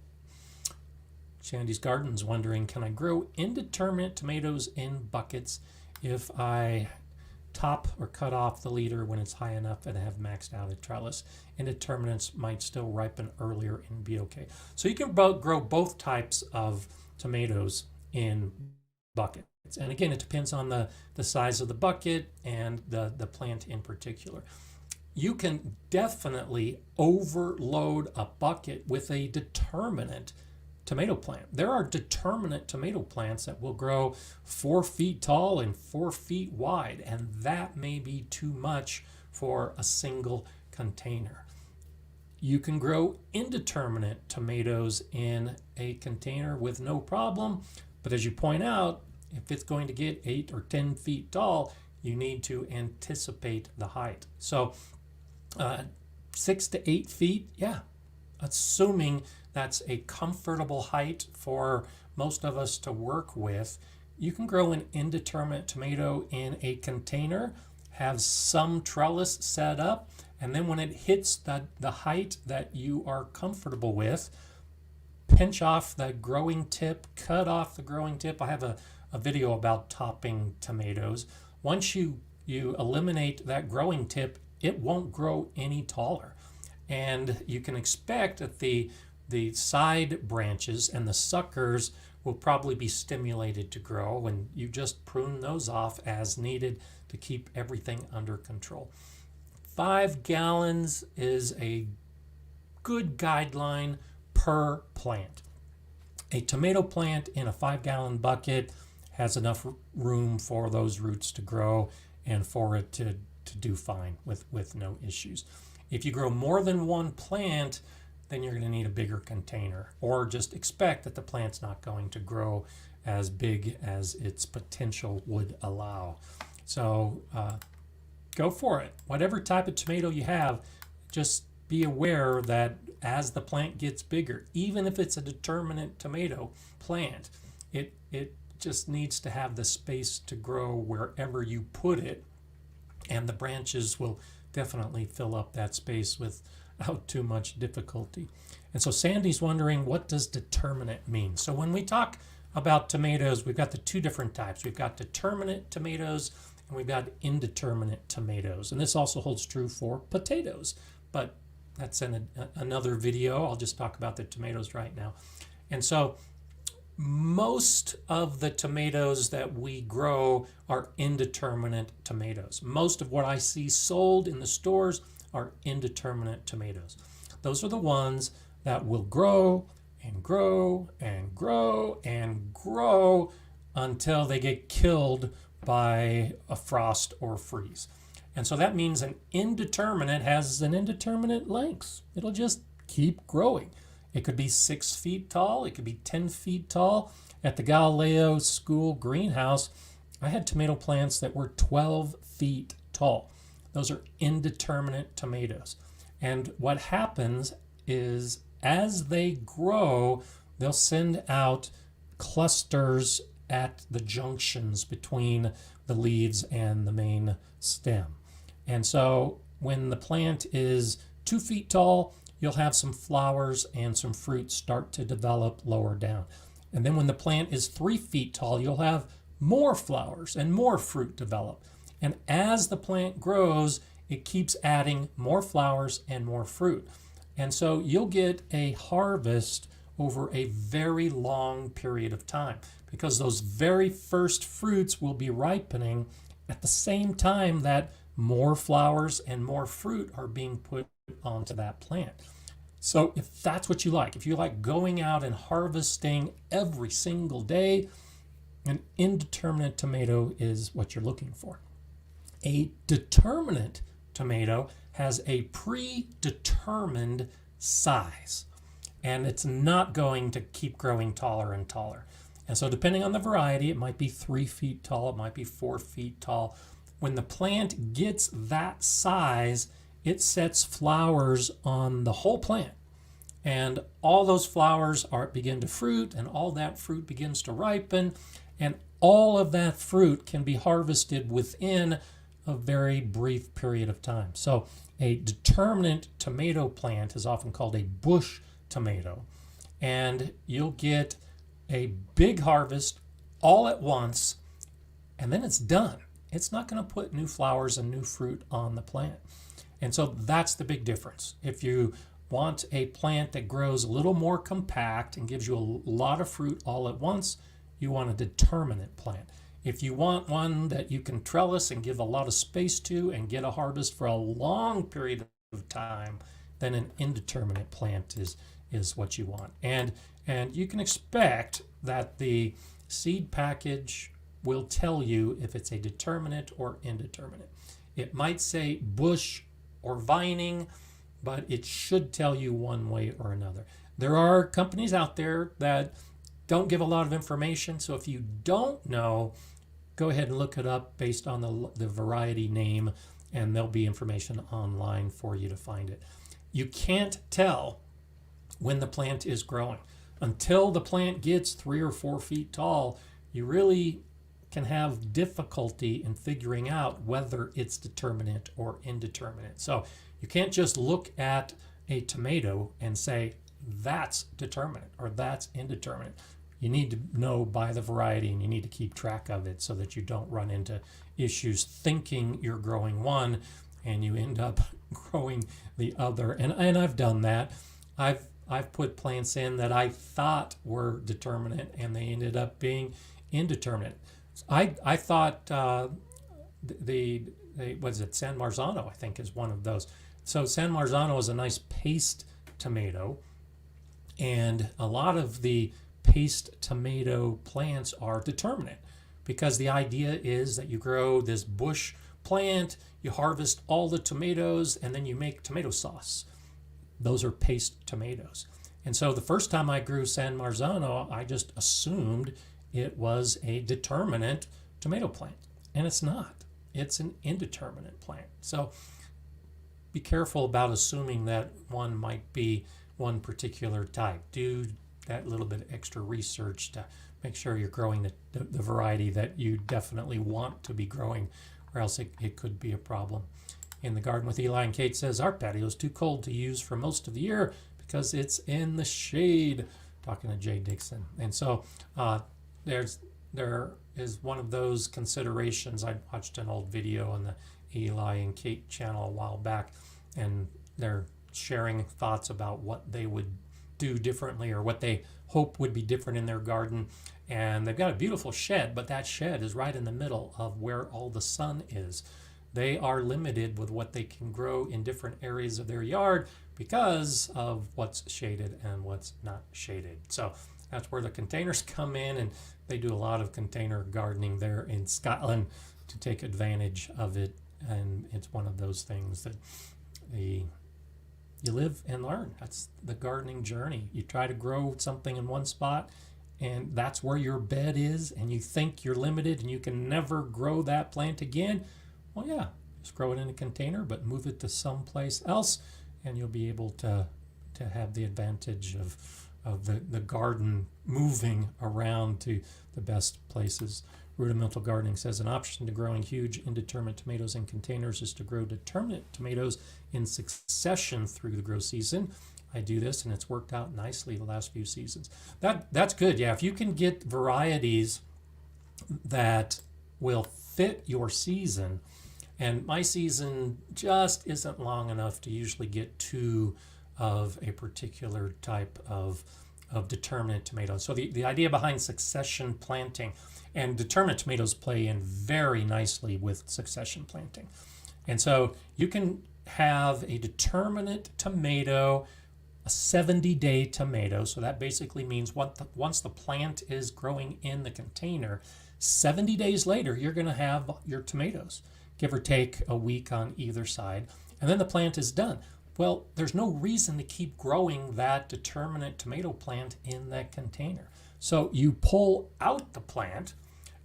Shandy's Garden's wondering, can I grow indeterminate tomatoes in buckets if I top or cut off the leader when it's high enough and have maxed out a trellis? Indeterminates might still ripen earlier and be okay. So you can grow both types of tomatoes in buckets. And again, it depends on the size of the bucket and the plant in particular. You can definitely overload a bucket with a determinant tomato plant. There are determinant tomato plants that will grow 4 feet tall and 4 feet wide, and that may be too much for a single container. You can grow indeterminate tomatoes in a container with no problem, but as you point out, if it's going to get 8 or 10 feet tall, you need to anticipate the height. So 6 to 8 feet, yeah, assuming that's a comfortable height for most of us to work with. You can grow an indeterminate tomato in a container, have some trellis set up, and then when it hits the height that you are comfortable with, pinch off the growing tip, cut off the growing tip. I have a video about topping tomatoes. Once you eliminate that growing tip, it won't grow any taller. And you can expect that the side branches and the suckers will probably be stimulated to grow, and you just prune those off as needed to keep everything under control. 5 gallons is a good guideline per plant. A tomato plant in a 5-gallon bucket has enough room for those roots to grow and for it to do fine with no issues. If you grow more than one plant, then you're going to need a bigger container, or just expect that the plant's not going to grow as big as its potential would allow. So go for it. Whatever type of tomato you have, just be aware that as the plant gets bigger, even if it's a determinant tomato plant, it just needs to have the space to grow wherever you put it, and the branches will definitely fill up that space without too much difficulty. And so Sandy's wondering, what does determinant mean? So when we talk about tomatoes, we've got the two different types. We've got determinate tomatoes and we've got indeterminate tomatoes. And this also holds true for potatoes, but that's in another video. I'll just talk about the tomatoes right now. And so most of the tomatoes that we grow are indeterminate tomatoes. Most of what I see sold in the stores are indeterminate tomatoes. Those are the ones that will grow and grow and grow and grow until they get killed by a frost or freeze. And so that means an indeterminate has an indeterminate length. It'll just keep growing. It could be 6 feet tall. It could be 10 feet tall. At the Galileo School greenhouse, I had tomato plants that were 12 feet tall. Those are indeterminate tomatoes. And what happens is as they grow, they'll send out clusters at the junctions between the leaves and the main stem. And so when the plant is 2 feet tall, you'll have some flowers and some fruit start to develop lower down. And then when the plant is 3 feet tall, you'll have more flowers and more fruit develop. And as the plant grows, it keeps adding more flowers and more fruit. And so you'll get a harvest over a very long period of time, because those very first fruits will be ripening at the same time that more flowers and more fruit are being put onto that plant. So if that's what you like, if you like going out and harvesting every single day, an indeterminate tomato is what you're looking for. A determinate tomato has a predetermined size, and it's not going to keep growing taller and taller. And so depending on the variety, it might be 3 feet tall, it might be 4 feet tall. When the plant gets that size, it sets flowers on the whole plant. And all those flowers begin to fruit, and all that fruit begins to ripen, and all of that fruit can be harvested within a very brief period of time. So a determinate tomato plant is often called a bush tomato, and you'll get a big harvest all at once, and then it's done. It's not going to put new flowers and new fruit on the plant. And so that's the big difference. If you want a plant that grows a little more compact and gives you a lot of fruit all at once, you want a determinate plant. If you want one that you can trellis and give a lot of space to and get a harvest for a long period of time, then an indeterminate plant is what you want. And you can expect that the seed package will tell you if it's a determinate or indeterminate. It might say bush or vining, but it should tell you one way or another. There are companies out there that don't give a lot of information, so if you don't know, go ahead and look it up based on the variety name, and there'll be information online for you to find it. You can't tell when the plant is growing. Until the plant gets 3 or 4 feet tall, you really can have difficulty in figuring out whether it's determinate or indeterminate. So you can't just look at a tomato and say that's determinate or that's indeterminate. You need to know by the variety, and you need to keep track of it so that you don't run into issues thinking you're growing one and you end up growing the other. And I've done that. I've put plants in that I thought were determinate and they ended up being indeterminate. I thought was it San Marzano, I think, is one of those. So San Marzano is a nice paste tomato, and a lot of the paste tomato plants are determinate, because the idea is that you grow this bush plant, you harvest all the tomatoes, and then you make tomato sauce. Those are paste tomatoes. And so the first time I grew San Marzano, I just assumed it was a determinant tomato plant, and it's not. It's an indeterminate plant. So be careful about assuming that one might be one particular type. Do that little bit of extra research to make sure you're growing the variety that you definitely want to be growing, or else it could be a problem. In the Garden with Eli and Kate says, our patio is too cold to use for most of the year because it's in the shade. Talking to Jay Dixon. And so there is one of those considerations. I watched an old video on the Eli and Kate channel a while back, and they're sharing thoughts about what they would do differently, or what they hope would be different in their garden. And they've got a beautiful shed, but that shed is right in the middle of where all the sun is. They are limited with what they can grow in different areas of their yard because of what's shaded and what's not shaded. So that's where the containers come in, and they do a lot of container gardening there in Scotland to take advantage of it. And it's one of those things that you live and learn. That's the gardening journey. You try to grow something in one spot, and that's where your bed is, and you think you're limited and you can never grow that plant again. Well, yeah, just grow it in a container, but move it to someplace else, and you'll be able to have the advantage of the garden moving around to the best places. Rudimental Gardening says, an option to growing huge indeterminate tomatoes in containers is to grow determinate tomatoes in succession through the grow season. I do this, and it's worked out nicely the last few seasons. That's good. Yeah, if you can get varieties that will fit your season, and my season just isn't long enough to usually get two of a particular type of determinate tomatoes. So the idea behind succession planting, and determinate tomatoes play in very nicely with succession planting. And so you can have a determinate tomato, a 70-day tomato. So that basically means once the plant is growing in the container, 70 days later, you're going to have your tomatoes, give or take a week on either side. And then the plant is done. Well, there's no reason to keep growing that determinate tomato plant in that container. So you pull out the plant,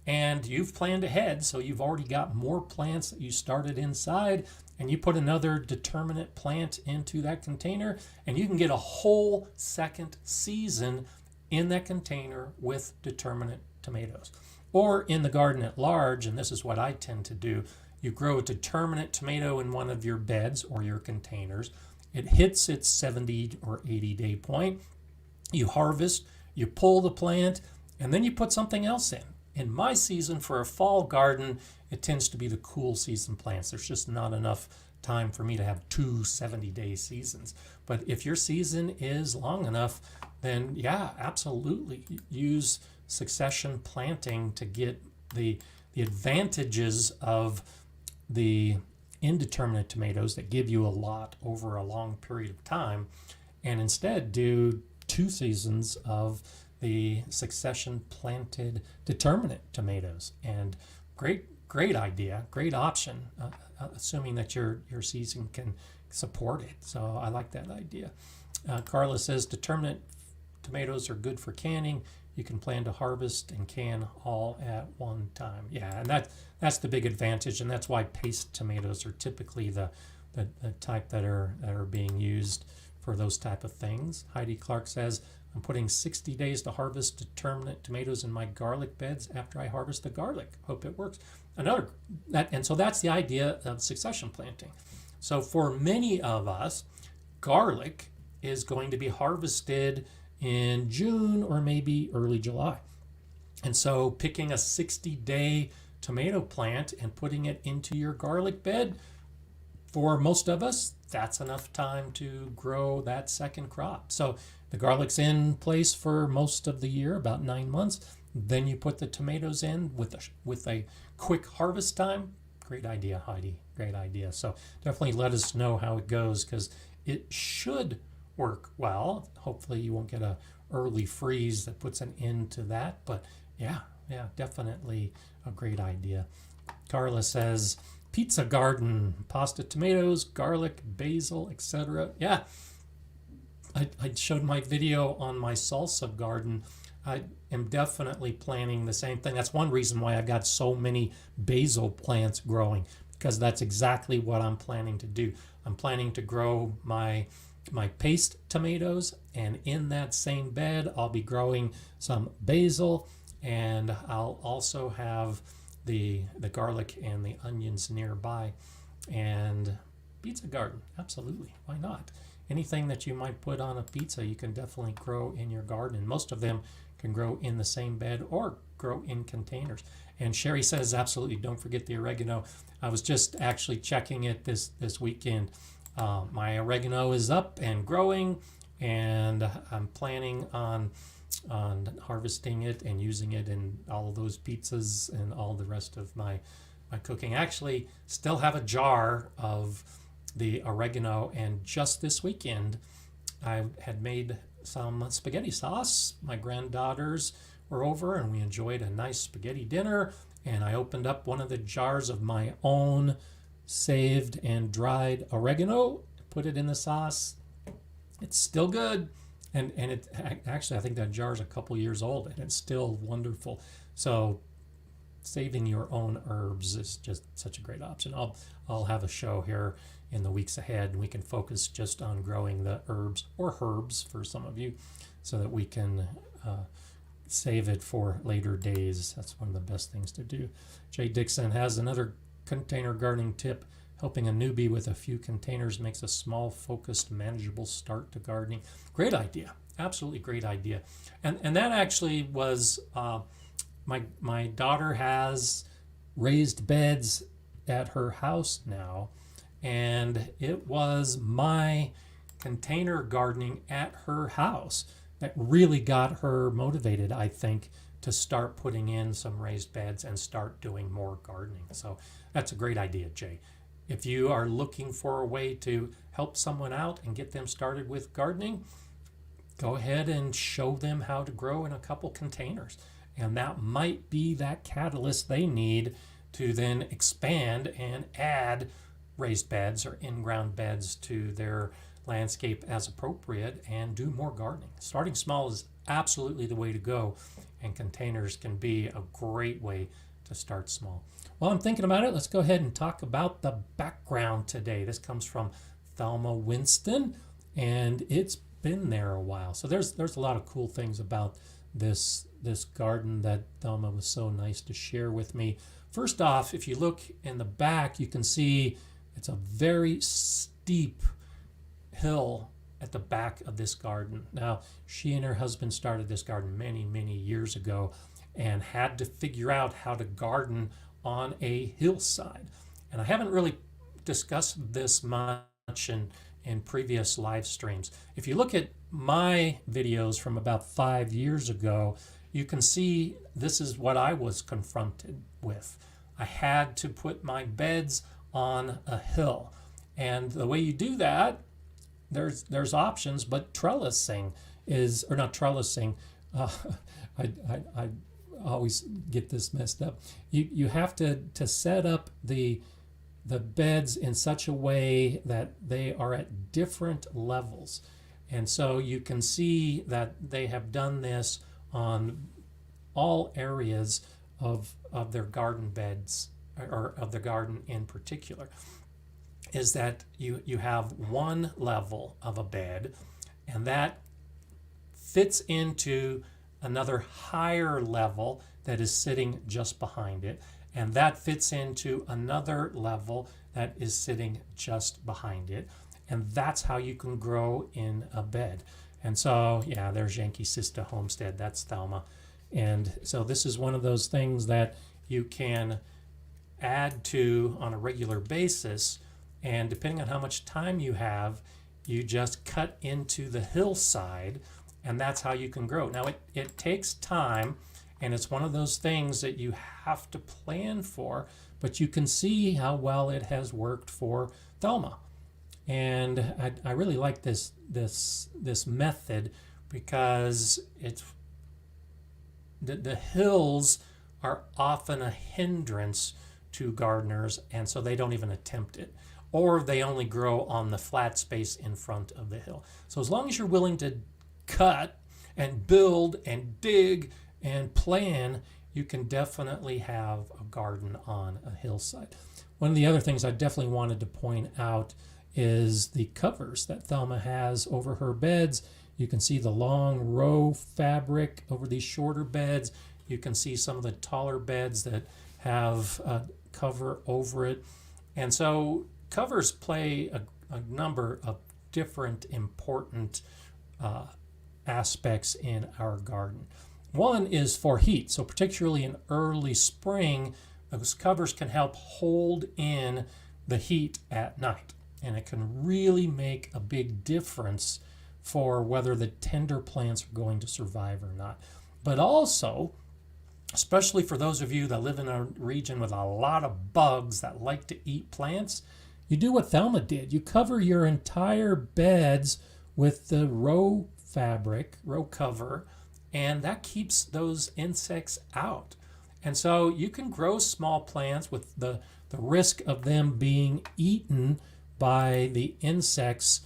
and you've planned ahead, so you've already got more plants that you started inside, and you put another determinate plant into that container, and you can get a whole second season in that container with determinate tomatoes. Or in the garden at large, and this is what I tend to do, you grow a determinate tomato in one of your beds or your containers. It hits its 70 or 80 day point. You harvest, you pull the plant, and then you put something else in. In my season, for a fall garden, it tends to be the cool season plants. There's just not enough time for me to have two 70-day seasons. But if your season is long enough, then yeah, absolutely. Use succession planting to get the advantages of the indeterminate tomatoes that give you a lot over a long period of time, and instead do two seasons of the succession planted determinate tomatoes. And great idea, great option, assuming that your season can support it. So I like that idea. Carla says determinate tomatoes are good for canning. You can plan to harvest and can all at one time. Yeah, and that's the big advantage, and that's why paste tomatoes are typically the type that are being used for those type of things. Heidi Clark says, I'm putting 60 days to harvest determinate tomatoes in my garlic beds after I harvest the garlic. Hope it works. And so that's the idea of succession planting. So for many of us, garlic is going to be harvested in June or maybe early July. And so picking a 60-day tomato plant and putting it into your garlic bed, for most of us, that's enough time to grow that second crop. So the garlic's in place for most of the year, about 9 months. Then you put the tomatoes in with a quick harvest time. Great idea, Heidi. Great idea. So definitely let us know how it goes, because it should work well. Hopefully you won't get a early freeze that puts an end to that, but yeah, definitely a great idea. Carla says, pizza garden, pasta, tomatoes, garlic, basil, etc. Yeah, I showed my video on my salsa garden. I am definitely planning the same thing. That's one reason why I got so many basil plants growing, because that's exactly what I'm planning to do. I'm planning to grow my paste tomatoes, and in that same bed I'll be growing some basil, and I'll also have the garlic and the onions nearby. And pizza garden, absolutely, why not? Anything that you might put on a pizza you can definitely grow in your garden. Most of them can grow in the same bed or grow in containers. And Sherry says, absolutely, don't forget the oregano. I was just actually checking it this weekend. My oregano is up and growing, and I'm planning on harvesting it and using it in all of those pizzas and all the rest of my cooking. I actually still have a jar of the oregano, and just this weekend I had made some spaghetti sauce. My granddaughters were over and we enjoyed a nice spaghetti dinner, and I opened up one of the jars of my own saved and dried oregano, put it in the sauce. It's still good, and it actually, I think that jar is a couple years old and it's still wonderful. So saving your own herbs is just such a great option. I'll have a show here in the weeks ahead, and we can focus just on growing the herbs, or herbs for some of you, so that we can save it for later days. That's one of the best things to do. Jay Dixon has another container gardening tip. Helping a newbie with a few containers makes a small, focused, manageable start to gardening. Great idea. Absolutely great idea. And that actually was, my daughter has raised beds at her house now, and it was my container gardening at her house that really got her motivated, I think, to start putting in some raised beds and start doing more gardening. So that's a great idea, Jay. If you are looking for a way to help someone out and get them started with gardening, go ahead and show them how to grow in a couple containers. And that might be that catalyst they need to then expand and add raised beds or in-ground beds to their landscape as appropriate and do more gardening. Starting small is absolutely the way to go, and containers can be a great way to start small. While I'm thinking about it, let's go ahead and talk about the background today. This comes from Thelma Winston, and it's been there a while. So there's a lot of cool things about this garden that Thelma was so nice to share with me. First off, if you look in the back, you can see it's a very steep hill at the back of this garden. Now, she and her husband started this garden many, many years ago and had to figure out how to garden on a hillside. And I haven't really discussed this much in previous live streams. If you look at my videos from about 5 years ago, you can see this is what I was confronted with. I had to put my beds on a hill. And the way you do that, there's options, but trellising is, or not trellising, I always get this messed up. You have to set up the beds in such a way that they are at different levels. And so you can see that they have done this on all areas of their garden beds, or of the garden in particular, is that you have one level of a bed, and that fits into another higher level that is sitting just behind it, and that fits into another level that is sitting just behind it, and that's how you can grow in a bed. And so, yeah, there's Yankee Sister Homestead, that's Thelma. And so this is one of those things that you can add to on a regular basis, and depending on how much time you have, you just cut into the hillside, and that's how you can grow. Now, it takes time, and it's one of those things that you have to plan for, but you can see how well it has worked for Thelma. And I really like this method because the hills are often a hindrance to gardeners, and so they don't even attempt it, or they only grow on the flat space in front of the hill. So as long as you're willing to cut and build and dig and plan, you can definitely have a garden on a hillside. One of the other things I definitely wanted to point out is the covers that Thelma has over her beds. You can see the long row fabric over these shorter beds. You can see some of the taller beds that have a cover over it. And so covers play a number of different important aspects in our garden. One is for heat. So particularly in early spring, those covers can help hold in the heat at night. And it can really make a big difference for whether the tender plants are going to survive or not. But also, especially for those of you that live in a region with a lot of bugs that like to eat plants, you do what Thelma did. You cover your entire beds with the row fabric, row cover, and that keeps those insects out. And so you can grow small plants with the risk of them being eaten by the insects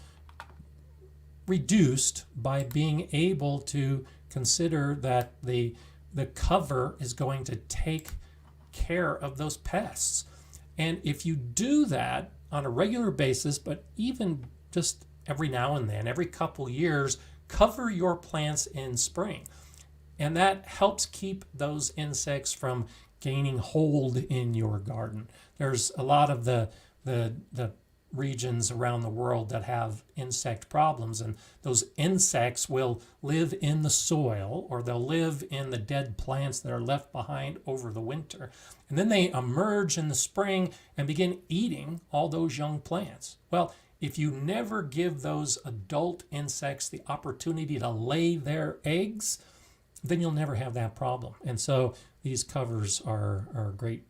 reduced by being able to consider that the cover is going to take care of those pests. And if you do that on a regular basis, but even just every now and then, every couple years, cover your plants in spring. And that helps keep those insects from gaining hold in your garden. There's a lot of the regions around the world that have insect problems, and those insects will live in the soil, or they'll live in the dead plants that are left behind over the winter, and then they emerge in the spring and begin eating all those young plants. Well, if you never give those adult insects the opportunity to lay their eggs, then you'll never have that problem. And so these covers are a great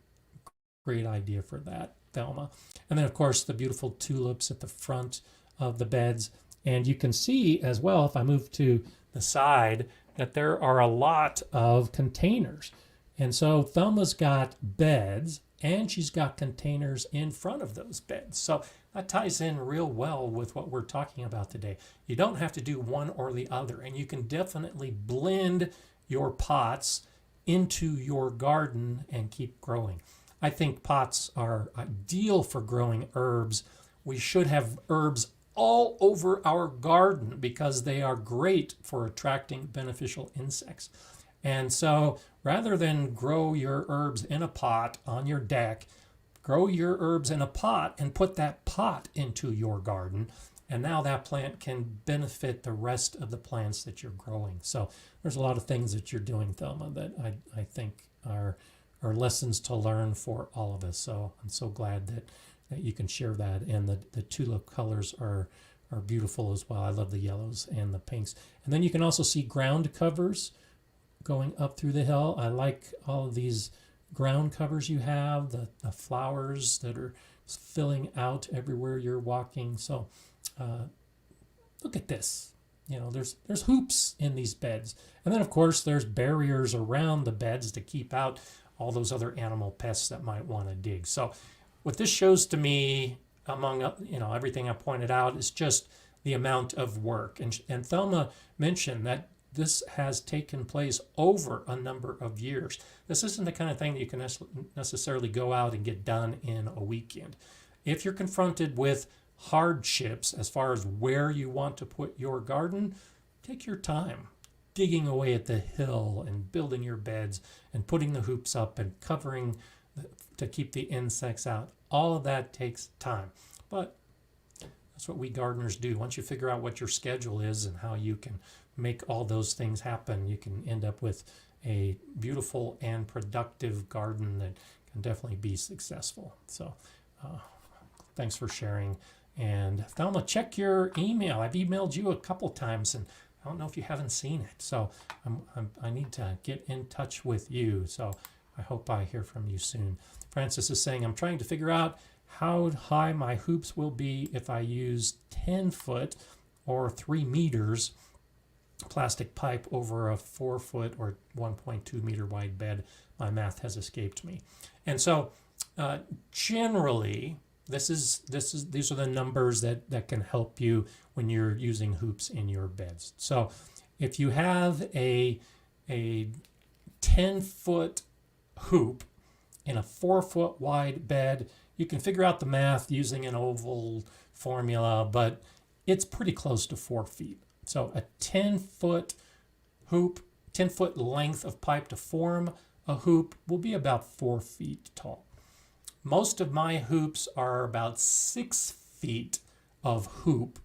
idea for that, Thelma. And then of course the beautiful tulips at the front of the beds. And you can see as well, if I move to the side, that there are a lot of containers. And so Thelma's got beds and she's got containers in front of those beds. So that ties in real well with what we're talking about today. You don't have to do one or the other, and you can definitely blend your pots into your garden and keep growing. I think pots are ideal for growing herbs. We should have herbs all over our garden because they are great for attracting beneficial insects. And so rather than grow your herbs in a pot on your deck, grow your herbs in a pot and put that pot into your garden. And now that plant can benefit the rest of the plants that you're growing. So there's a lot of things that you're doing, Thelma, that I think are lessons to learn for all of us. So I'm so glad that you can share that. And the tulip colors are beautiful as well. I love the yellows and the pinks. And then you can also see ground covers going up through the hill. I like all of these ground covers you have, the flowers that are filling out everywhere you're walking. So look at this. You know, there's hoops in these beds. And then of course there's barriers around the beds to keep out all those other animal pests that might want to dig. So what this shows to me, among everything I pointed out, is just the amount of work. And Thelma mentioned that this has taken place over a number of years. This isn't the kind of thing that you can necessarily go out and get done in a weekend. If you're confronted with hardships as far as where you want to put your garden, take your time digging away at the hill and building your beds and putting the hoops up and covering to keep the insects out. All of that takes time, but that's what we gardeners do. Once you figure out what your schedule is and how you can make all those things happen, you can end up with a beautiful and productive garden that can definitely be successful. So thanks for sharing. And Thelma, check your email. I've emailed you a couple times and I don't know if you haven't seen it. So I need to get in touch with you. So I hope I hear from you soon. Francis is saying, I'm trying to figure out how high my hoops will be if I use 10 foot or 3 meters plastic pipe over a 4 foot or 1.2 meter wide bed. My math has escaped me. And so generally, these are the numbers that can help you when you're using hoops in your beds. So if you have a 10 foot hoop in a 4 foot wide bed, you can figure out the math using an oval formula, but it's pretty close to 4 feet. So a 10 foot hoop, 10 foot length of pipe to form a hoop will be about 4 feet tall. Most of my hoops are about 6 feet of hoop,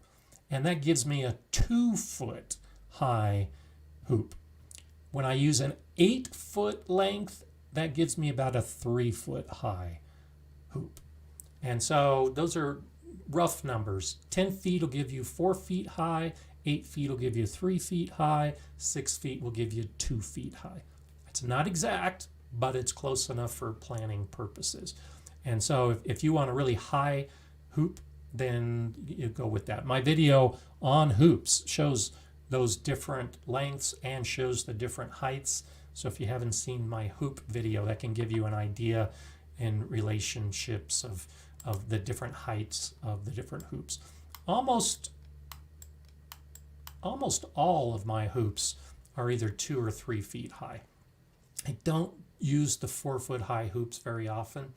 and that gives me a 2 foot high hoop. When I use an 8 foot length, that gives me about a 3 foot high hoop. And so those are rough numbers. 10 feet will give you 4 feet high, 8 feet will give you 3 feet high, 6 feet will give you 2 feet high. It's not exact, but it's close enough for planning purposes. And so if you want a really high hoop, then you go with that. My video on hoops shows those different lengths and shows the different heights. So if you haven't seen my hoop video, that can give you an idea in relationships of the different heights of the different hoops. Almost all of my hoops are either 2 or 3 feet high. I don't use the 4 foot high hoops very often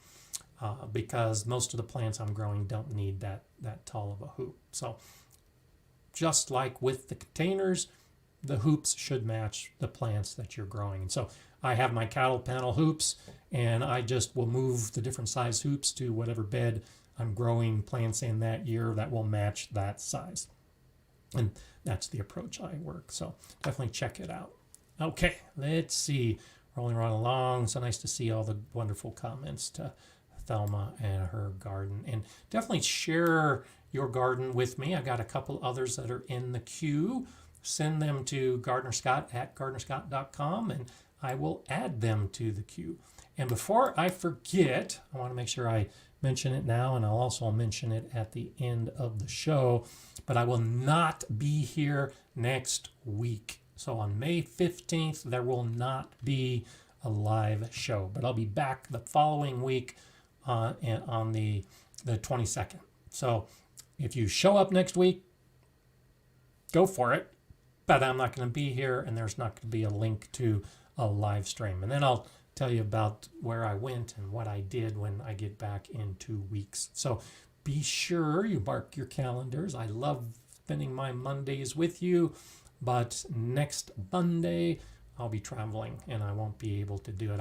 because most of the plants I'm growing don't need that tall of a hoop. So just like with the containers, the hoops should match the plants that you're growing. And so I have my cattle panel hoops, and I just will move the different size hoops to whatever bed I'm growing plants in that year that will match that size. And that's the approach I work. So definitely check it out. Okay, let's see. Rolling right along. So nice to see all the wonderful comments to Thelma and her garden. And definitely share your garden with me. I got a couple others that are in the queue. Send them to gardenerscott@gardenerscott.com and I will add them to the queue. And before I forget, I want to make sure I mention it now, and I'll also mention it at the end of the show, but I will not be here next week. So on May 15th, there will not be a live show, but I'll be back the following week on the 22nd. So if you show up next week, go for it, but I'm not going to be here, and there's not going to be a link to a live stream. And then I'll tell you about where I went and what I did when I get back in 2 weeks. So be sure you mark your calendars. I love spending my Mondays with you, but next Monday I'll be traveling and I won't be able to do it.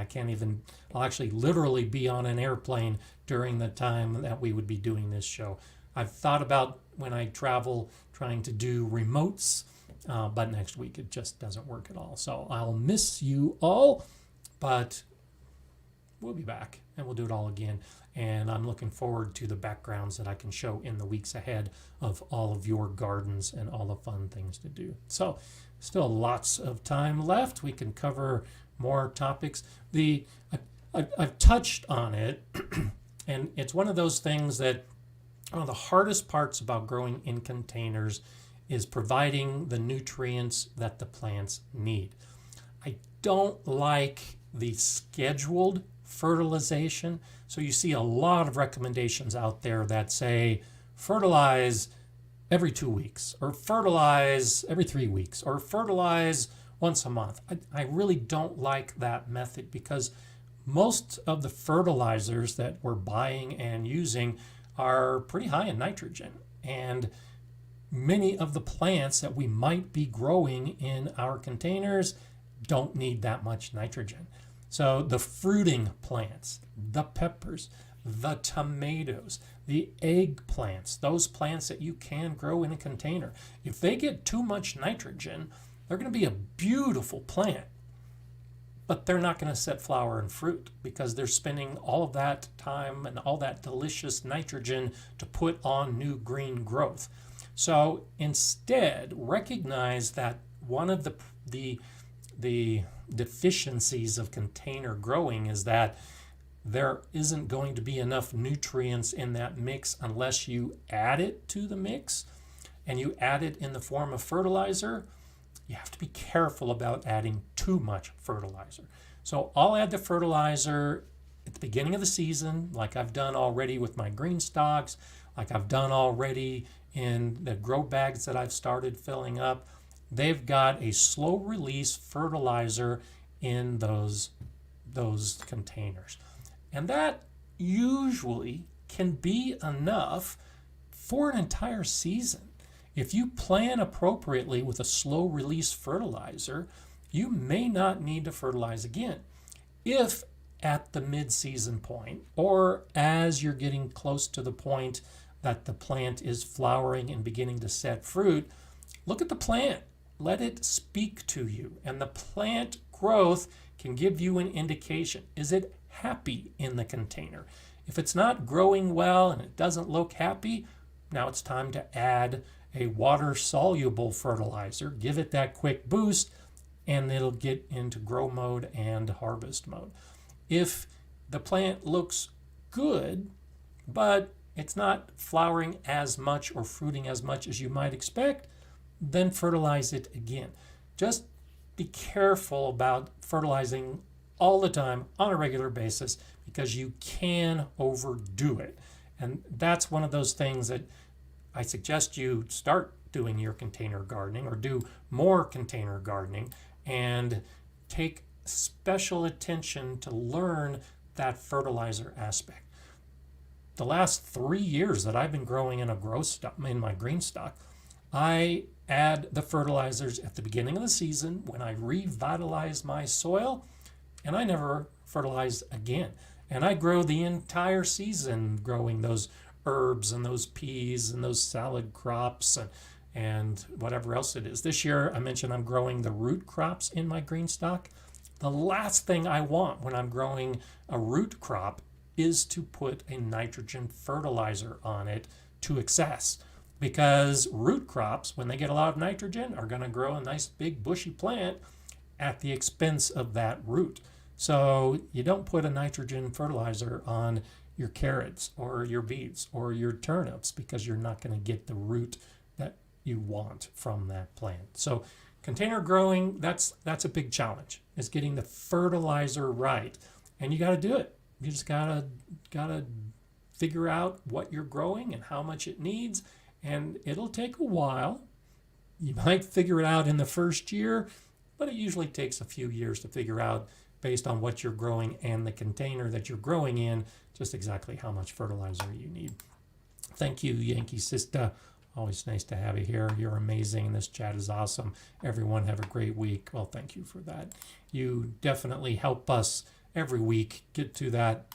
I'll actually literally be on an airplane during the time that we would be doing this show. I've thought about when I travel trying to do remotes, but next week it just doesn't work at all. So I'll miss you all, but we'll be back and we'll do it all again. And I'm looking forward to the backgrounds that I can show in the weeks ahead of all of your gardens and all the fun things to do. So still lots of time left. We can cover more topics. I've touched on it, and it's one of those things that one of the hardest parts about growing in containers is providing the nutrients that the plants need. I don't like the scheduled fertilization. So you see a lot of recommendations out there that say fertilize every 2 weeks, or fertilize every 3 weeks, or fertilize once a month. I really don't like that method because most of the fertilizers that we're buying and using are pretty high in nitrogen. And many of the plants that we might be growing in our containers don't need that much nitrogen. So the fruiting plants, the peppers, the tomatoes, the eggplants, those plants that you can grow in a container, if they get too much nitrogen, they're going to be a beautiful plant, but they're not going to set flower and fruit because they're spending all of that time and all that delicious nitrogen to put on new green growth. So instead, recognize that one of the deficiencies of container growing is that there isn't going to be enough nutrients in that mix unless you add it to the mix, and you add it in the form of fertilizer. You have to be careful about adding too much fertilizer. So I'll add the fertilizer at the beginning of the season, like I've done already with my Greenstalks, like I've done already in the grow bags that I've started filling up. They've got a slow release fertilizer in those containers. And that usually can be enough for an entire season. If you plan appropriately with a slow release fertilizer, you may not need to fertilize again. If at the mid-season point, or as you're getting close to the point that the plant is flowering and beginning to set fruit, look at the plant. Let it speak to you. And the plant growth can give you an indication. Is it happy in the container? If it's not growing well and it doesn't look happy, now it's time to add a water-soluble fertilizer. Give it that quick boost, and it'll get into grow mode and harvest mode. If the plant looks good, but it's not flowering as much or fruiting as much as you might expect, then fertilize it again. Just be careful about fertilizing all the time on a regular basis, because you can overdo it. And that's one of those things that I suggest you start doing your container gardening, or do more container gardening, and take special attention to learn that fertilizer aspect. The last 3 years that I've been growing in my Greenstalk, I add the fertilizers at the beginning of the season when I revitalize my soil, and I never fertilize again. And I grow the entire season growing those herbs and those peas and those salad crops and whatever else it is. This year, I mentioned I'm growing the root crops in my Greenstalk. The last thing I want when I'm growing a root crop is to put a nitrogen fertilizer on it to excess, because root crops, when they get a lot of nitrogen, are going to grow a nice big bushy plant at the expense of that root. So you don't put a nitrogen fertilizer on your carrots or your beets or your turnips, because you're not going to get the root that you want from that plant. So container growing, that's a big challenge, is getting the fertilizer right. And you got to do it. You just gotta figure out what you're growing and how much it needs, and it'll take a while. You might figure it out in the first year, but it usually takes a few years to figure out, based on what you're growing and the container that you're growing in, just exactly how much fertilizer you need. Thank you, Yankee Sister. Always nice to have you here. You're amazing, and this chat is awesome. Everyone have a great week. Well, thank you for that. You definitely help us every week get to that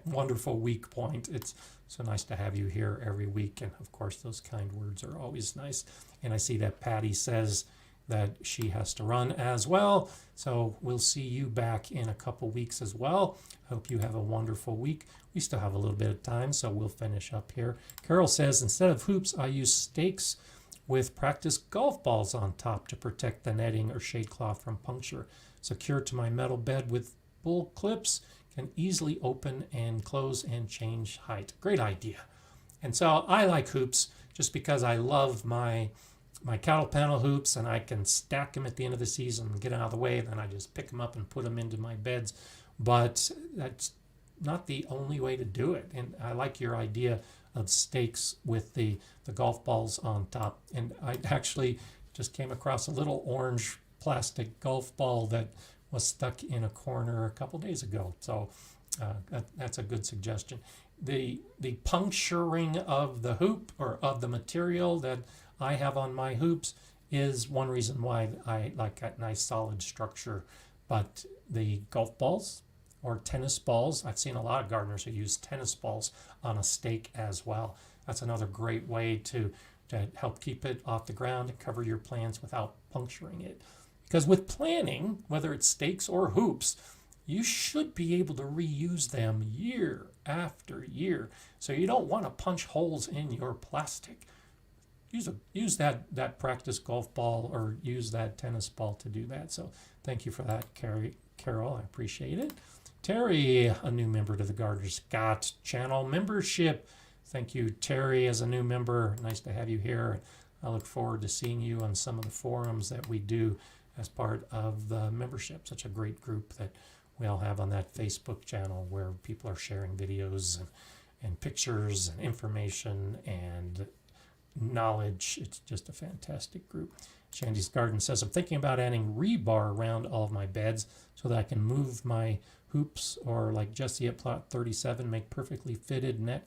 wonderful week point. It's so nice to have you here every week, and of course those kind words are always nice. And I see that Patty says that she has to run as well, so we'll see you back in a couple weeks as well. Hope you have a wonderful week. We still have a little bit of time, so we'll finish up here. Carol says, instead of hoops, I use stakes with practice golf balls on top to protect the netting or shade cloth from puncture. Secured to my metal bed with bull clips, can easily open and close and change height. Great idea. And so I like hoops just because I love my cattle panel hoops, and I can stack them at the end of the season and get out of the way. Then I just pick them up and put them into my beds. But that's not the only way to do it. And I like your idea of stakes with the golf balls on top. And I actually just came across a little orange plastic golf ball that was stuck in a corner a couple days ago. So that's a good suggestion. The puncturing of the hoop, or of the material that I have on my hoops, is one reason why I like that nice solid structure. But the golf balls or tennis balls, I've seen a lot of gardeners who use tennis balls on a stake as well. That's another great way to help keep it off the ground and cover your plants without puncturing it. Because with planting, whether it's stakes or hoops, you should be able to reuse them year after year. So you don't want to punch holes in your plastic. Use that practice golf ball, or use that tennis ball to do that. So thank you for that, Carol. I appreciate it. Terry, a new member to the Gardener's Scott channel membership. Thank you, Terry, as a new member. Nice to have you here. I look forward to seeing you on some of the forums that we do as part of the membership. Such a great group that we all have on that Facebook channel where people are sharing videos and pictures and information and knowledge. It's just a fantastic group. Shandy's Garden says, I'm thinking about adding rebar around all of my beds so that I can move my hoops, or like Jesse at plot 37, make perfectly fitted net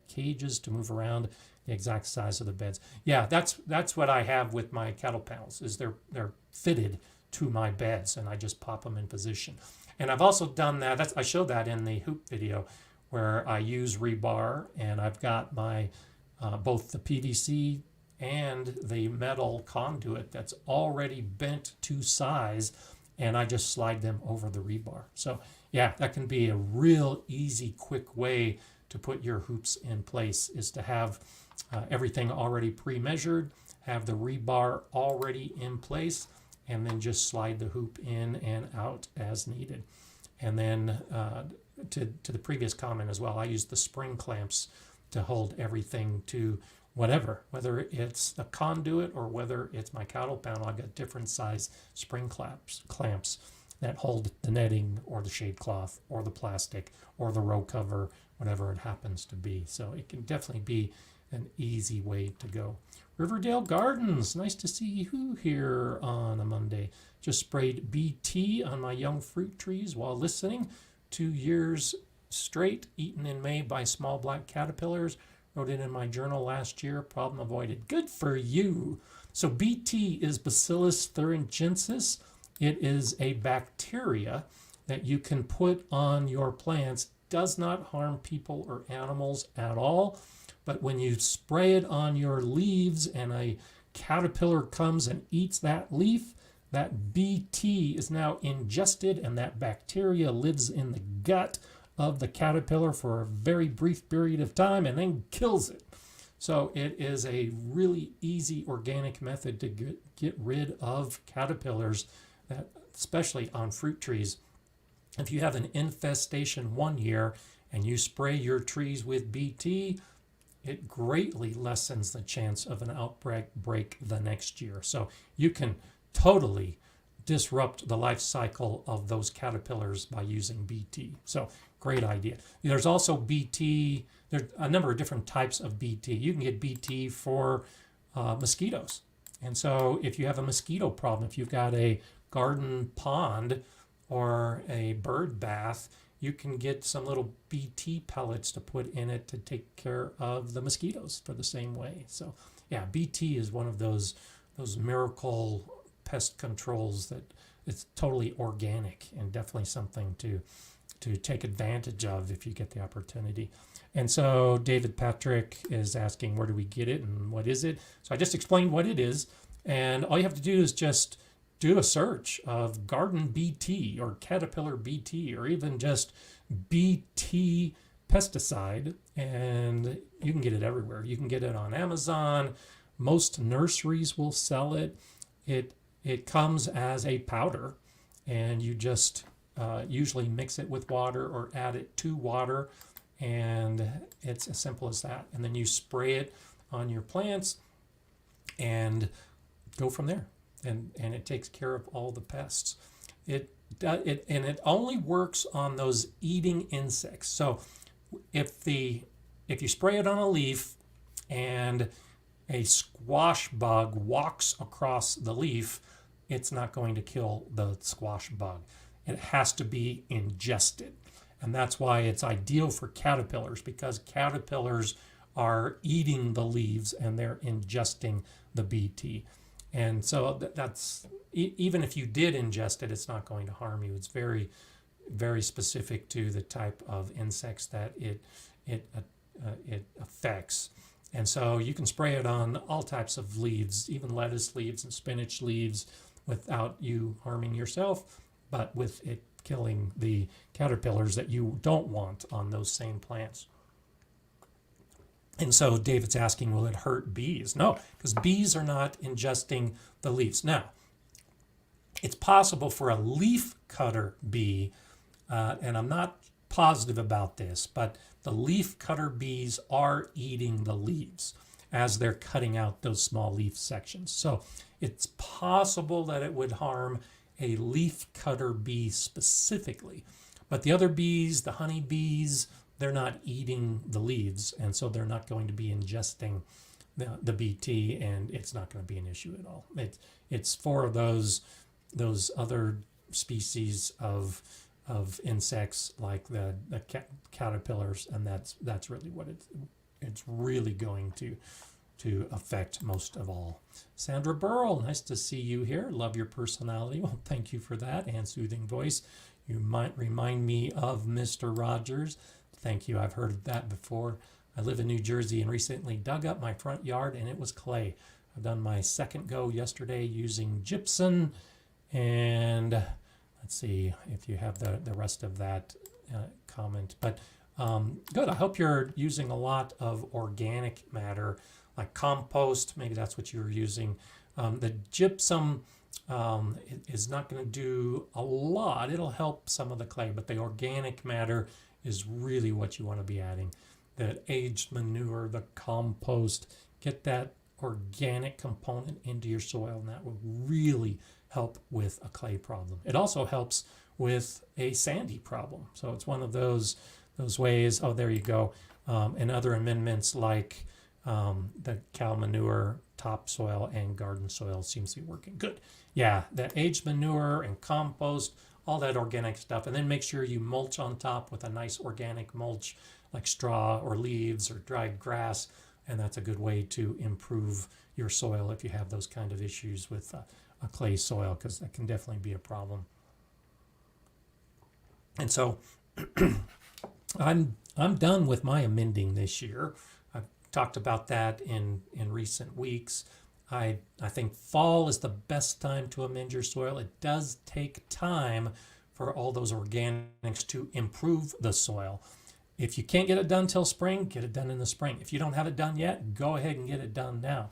cages to move around the exact size of the beds. Yeah, that's what I have with my cattle panels, is they're fitted to my beds, and I just pop them in position. And I've also done that. I showed that in the hoop video where I use rebar, and I've got my both the PVC and the metal conduit that's already bent to size, and I just slide them over the rebar. So yeah, that can be a real easy, quick way to put your hoops in place, is to have everything already pre-measured, have the rebar already in place, and then just slide the hoop in and out as needed. And then to the previous comment as well, I use the spring clamps to hold everything to whether it's a conduit or whether it's my cattle panel. I've got different size spring clamps that hold the netting or the shade cloth or the plastic or the row cover, whatever it happens to be. So it can definitely be an easy way to go. Riverdale Gardens, nice to see you here on a Monday. Just sprayed BT on my young fruit trees while listening. 2 years straight, eaten in May by small black caterpillars. Wrote it in my journal last year, problem avoided. Good for you. So BT is Bacillus thuringiensis. It is a bacteria that you can put on your plants. Does not harm people or animals at all. But when you spray it on your leaves and a caterpillar comes and eats that leaf, that BT is now ingested, and that bacteria lives in the gut of the caterpillar for a very brief period of time and then kills it. So it is a really easy organic method to get rid of caterpillars, that, especially on fruit trees. If you have an infestation one year and you spray your trees with BT, it greatly lessens the chance of an outbreak the next year. So you can totally disrupt the life cycle of those caterpillars by using BT. So great idea. There's also BT, there's a number of different types of BT. You can get BT for mosquitoes. And so if you have a mosquito problem, if you've got a garden pond or a bird bath, you can get some little BT pellets to put in it to take care of the mosquitoes for the same way. So yeah, BT is one of those miracle pest controls that it's totally organic, and definitely something to take advantage of if you get the opportunity. And so David Patrick is asking, where do we get it and what is it? So I just explained what it is, and all you have to do is just do a search of garden BT or caterpillar BT or even just BT pesticide, and you can get it everywhere. You can get it on Amazon. Most nurseries will sell it. It comes as a powder, and you just usually mix it with water or add it to water, and it's as simple as that. And then you spray it on your plants and go from there. And it takes care of all the pests. And it only works on those eating insects. So if you spray it on a leaf and a squash bug walks across the leaf, it's not going to kill the squash bug. It has to be ingested. And that's why it's ideal for caterpillars, because caterpillars are eating the leaves and they're ingesting the BT. And so that's, even if you did ingest it, it's not going to harm you. It's very, very specific to the type of insects that it affects. And so you can spray it on all types of leaves, even lettuce leaves and spinach leaves, without you harming yourself, but with it killing the caterpillars that you don't want on those same plants. And so David's asking, will it hurt bees? No, because bees are not ingesting the leaves. Now, it's possible for a leaf cutter bee and I'm not positive about this, but the leaf cutter bees are eating the leaves as they're cutting out those small leaf sections. So it's possible that it would harm a leaf cutter bee specifically. But the other bees, the honey bees, they're not eating the leaves, and so they're not going to be ingesting the BT, and it's not going to be an issue at all. It's for those other species of insects like the caterpillars, and that's really what it's really going to affect most of all. Sandra Burrell, nice to see you here. Love your personality. Well, thank you for that, and soothing voice. You might remind me of Mr. Rogers. Thank you. I've heard that before. I live in New Jersey and recently dug up my front yard and it was clay. I've done my second go yesterday using gypsum, and let's see if you have the rest of that comment. But good. I hope you're using a lot of organic matter like compost. Maybe that's what you were using. The gypsum is not going to do a lot. It'll help some of the clay, but the organic matter is really what you want to be adding. The aged manure, the compost, get that organic component into your soil, and that will really help with a clay problem. It also helps with a sandy problem. So it's one of those ways. Oh, there you go. And other amendments like the cow manure, topsoil, and garden soil seems to be working good. Yeah, the aged manure and compost, all that organic stuff, and then make sure you mulch on top with a nice organic mulch like straw or leaves or dried grass, and that's a good way to improve your soil if you have those kind of issues with a clay soil, because that can definitely be a problem. And so I'm done with my amending this year. I've talked about that in recent weeks. I think fall is the best time to amend your soil. It does take time for all those organics to improve the soil. If you can't get it done till spring, get it done in the spring. If you don't have it done yet, go ahead and get it done now.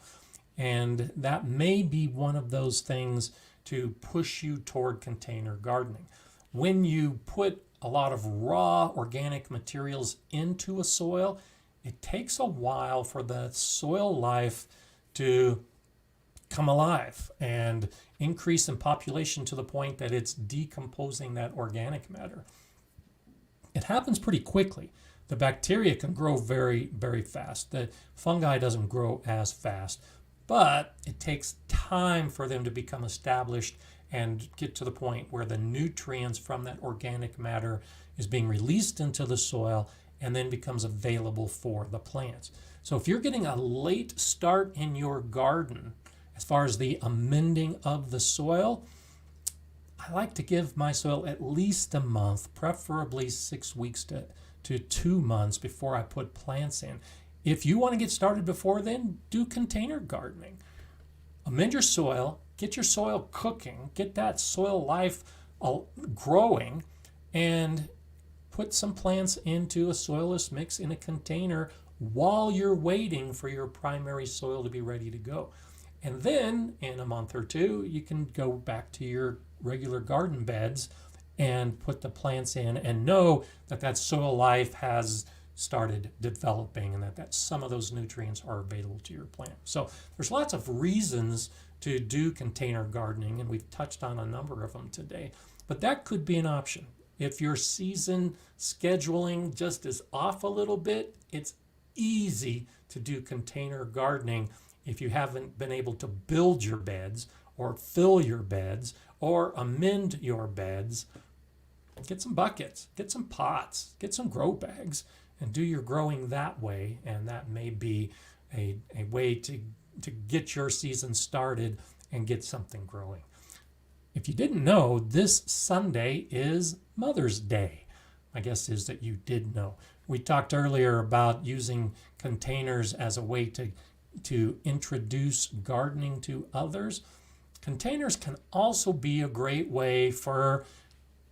And that may be one of those things to push you toward container gardening. When you put a lot of raw organic materials into a soil, it takes a while for the soil life to come alive and increase in population to the point that it's decomposing that organic matter. It happens pretty quickly. The bacteria can grow very, very fast. The fungi doesn't grow as fast, but it takes time for them to become established and get to the point where the nutrients from that organic matter is being released into the soil and then becomes available for the plants. So if you're getting a late start in your garden, as far as the amending of the soil, I like to give my soil at least a month, preferably 6 weeks to 2 months before I put plants in. If you want to get started before then, do container gardening. Amend your soil, get your soil cooking, get that soil life growing, and put some plants into a soilless mix in a container while you're waiting for your primary soil to be ready to go. And then in a month or two, you can go back to your regular garden beds and put the plants in and know that that soil life has started developing and that some of those nutrients are available to your plant. So there's lots of reasons to do container gardening, and we've touched on a number of them today. But that could be an option. If your season scheduling just is off a little bit, it's easy to do container gardening if you haven't been able to build your beds or fill your beds or amend your beds. Get some buckets, get some pots, get some grow bags, and do your growing that way. And that may be a way to get your season started and get something growing. If you didn't know, this Sunday is Mother's Day. My guess is that you did know. We talked earlier about using containers as a way to introduce gardening to others. Containers can also be a great way for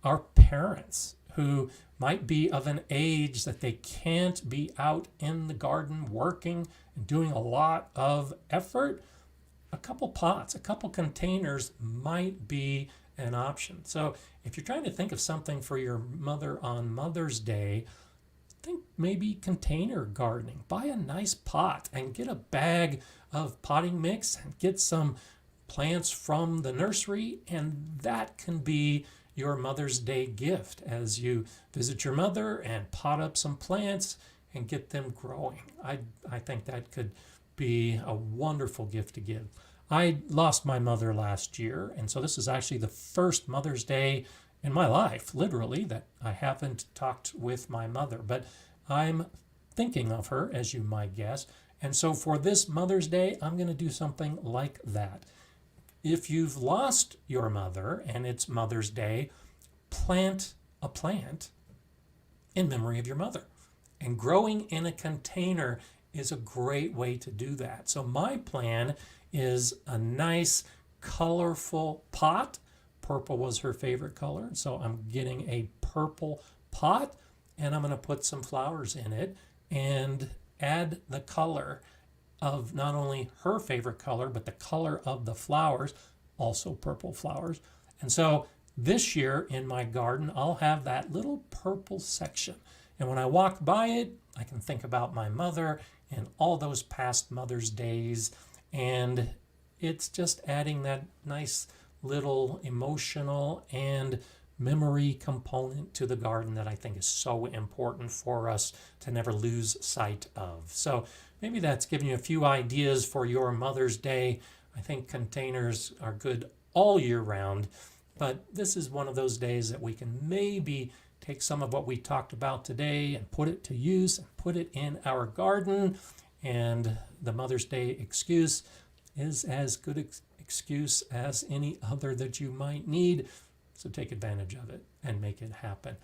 our parents who might be of an age that they can't be out in the garden working and doing a lot of effort. A couple pots, a couple containers might be an option. So if you're trying to think of something for your mother on Mother's Day, think maybe container gardening. Buy a nice pot and get a bag of potting mix and get some plants from the nursery, and that can be your Mother's Day gift as you visit your mother and pot up some plants and get them growing. I think that could be a wonderful gift to give. I lost my mother last year, and so this is actually the first Mother's Day in my life, literally, that I haven't talked with my mother, but I'm thinking of her, as you might guess. And so for this Mother's Day, I'm going to do something like that. If you've lost your mother and it's Mother's Day, plant a plant in memory of your mother. And growing in a container is a great way to do that. So my plan is a nice, colorful pot. Purple was her favorite color, so I'm getting a purple pot, and I'm going to put some flowers in it and add the color of not only her favorite color, but the color of the flowers, also purple flowers. And so this year in my garden, I'll have that little purple section. And when I walk by it, I can think about my mother and all those past Mother's Days. And it's just adding that nice little emotional and memory component to the garden that I think is so important for us to never lose sight of. So maybe that's giving you a few ideas for your Mother's Day. I think containers are good all year round, but this is one of those days that we can maybe take some of what we talked about today and put it to use and put it in our garden. And the Mother's Day excuse is as good an excuse as any other that you might need. So take advantage of it and make it happen.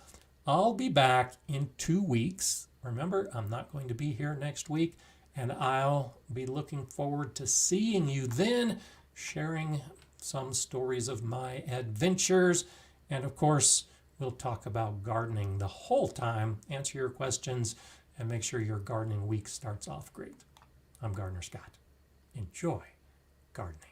I'll be back in 2 weeks. Remember, I'm not going to be here next week, and I'll be looking forward to seeing you then, sharing some stories of my adventures. And of course, we'll talk about gardening the whole time, answer your questions, and make sure your gardening week starts off great. I'm Gardener Scott. Enjoy gardening.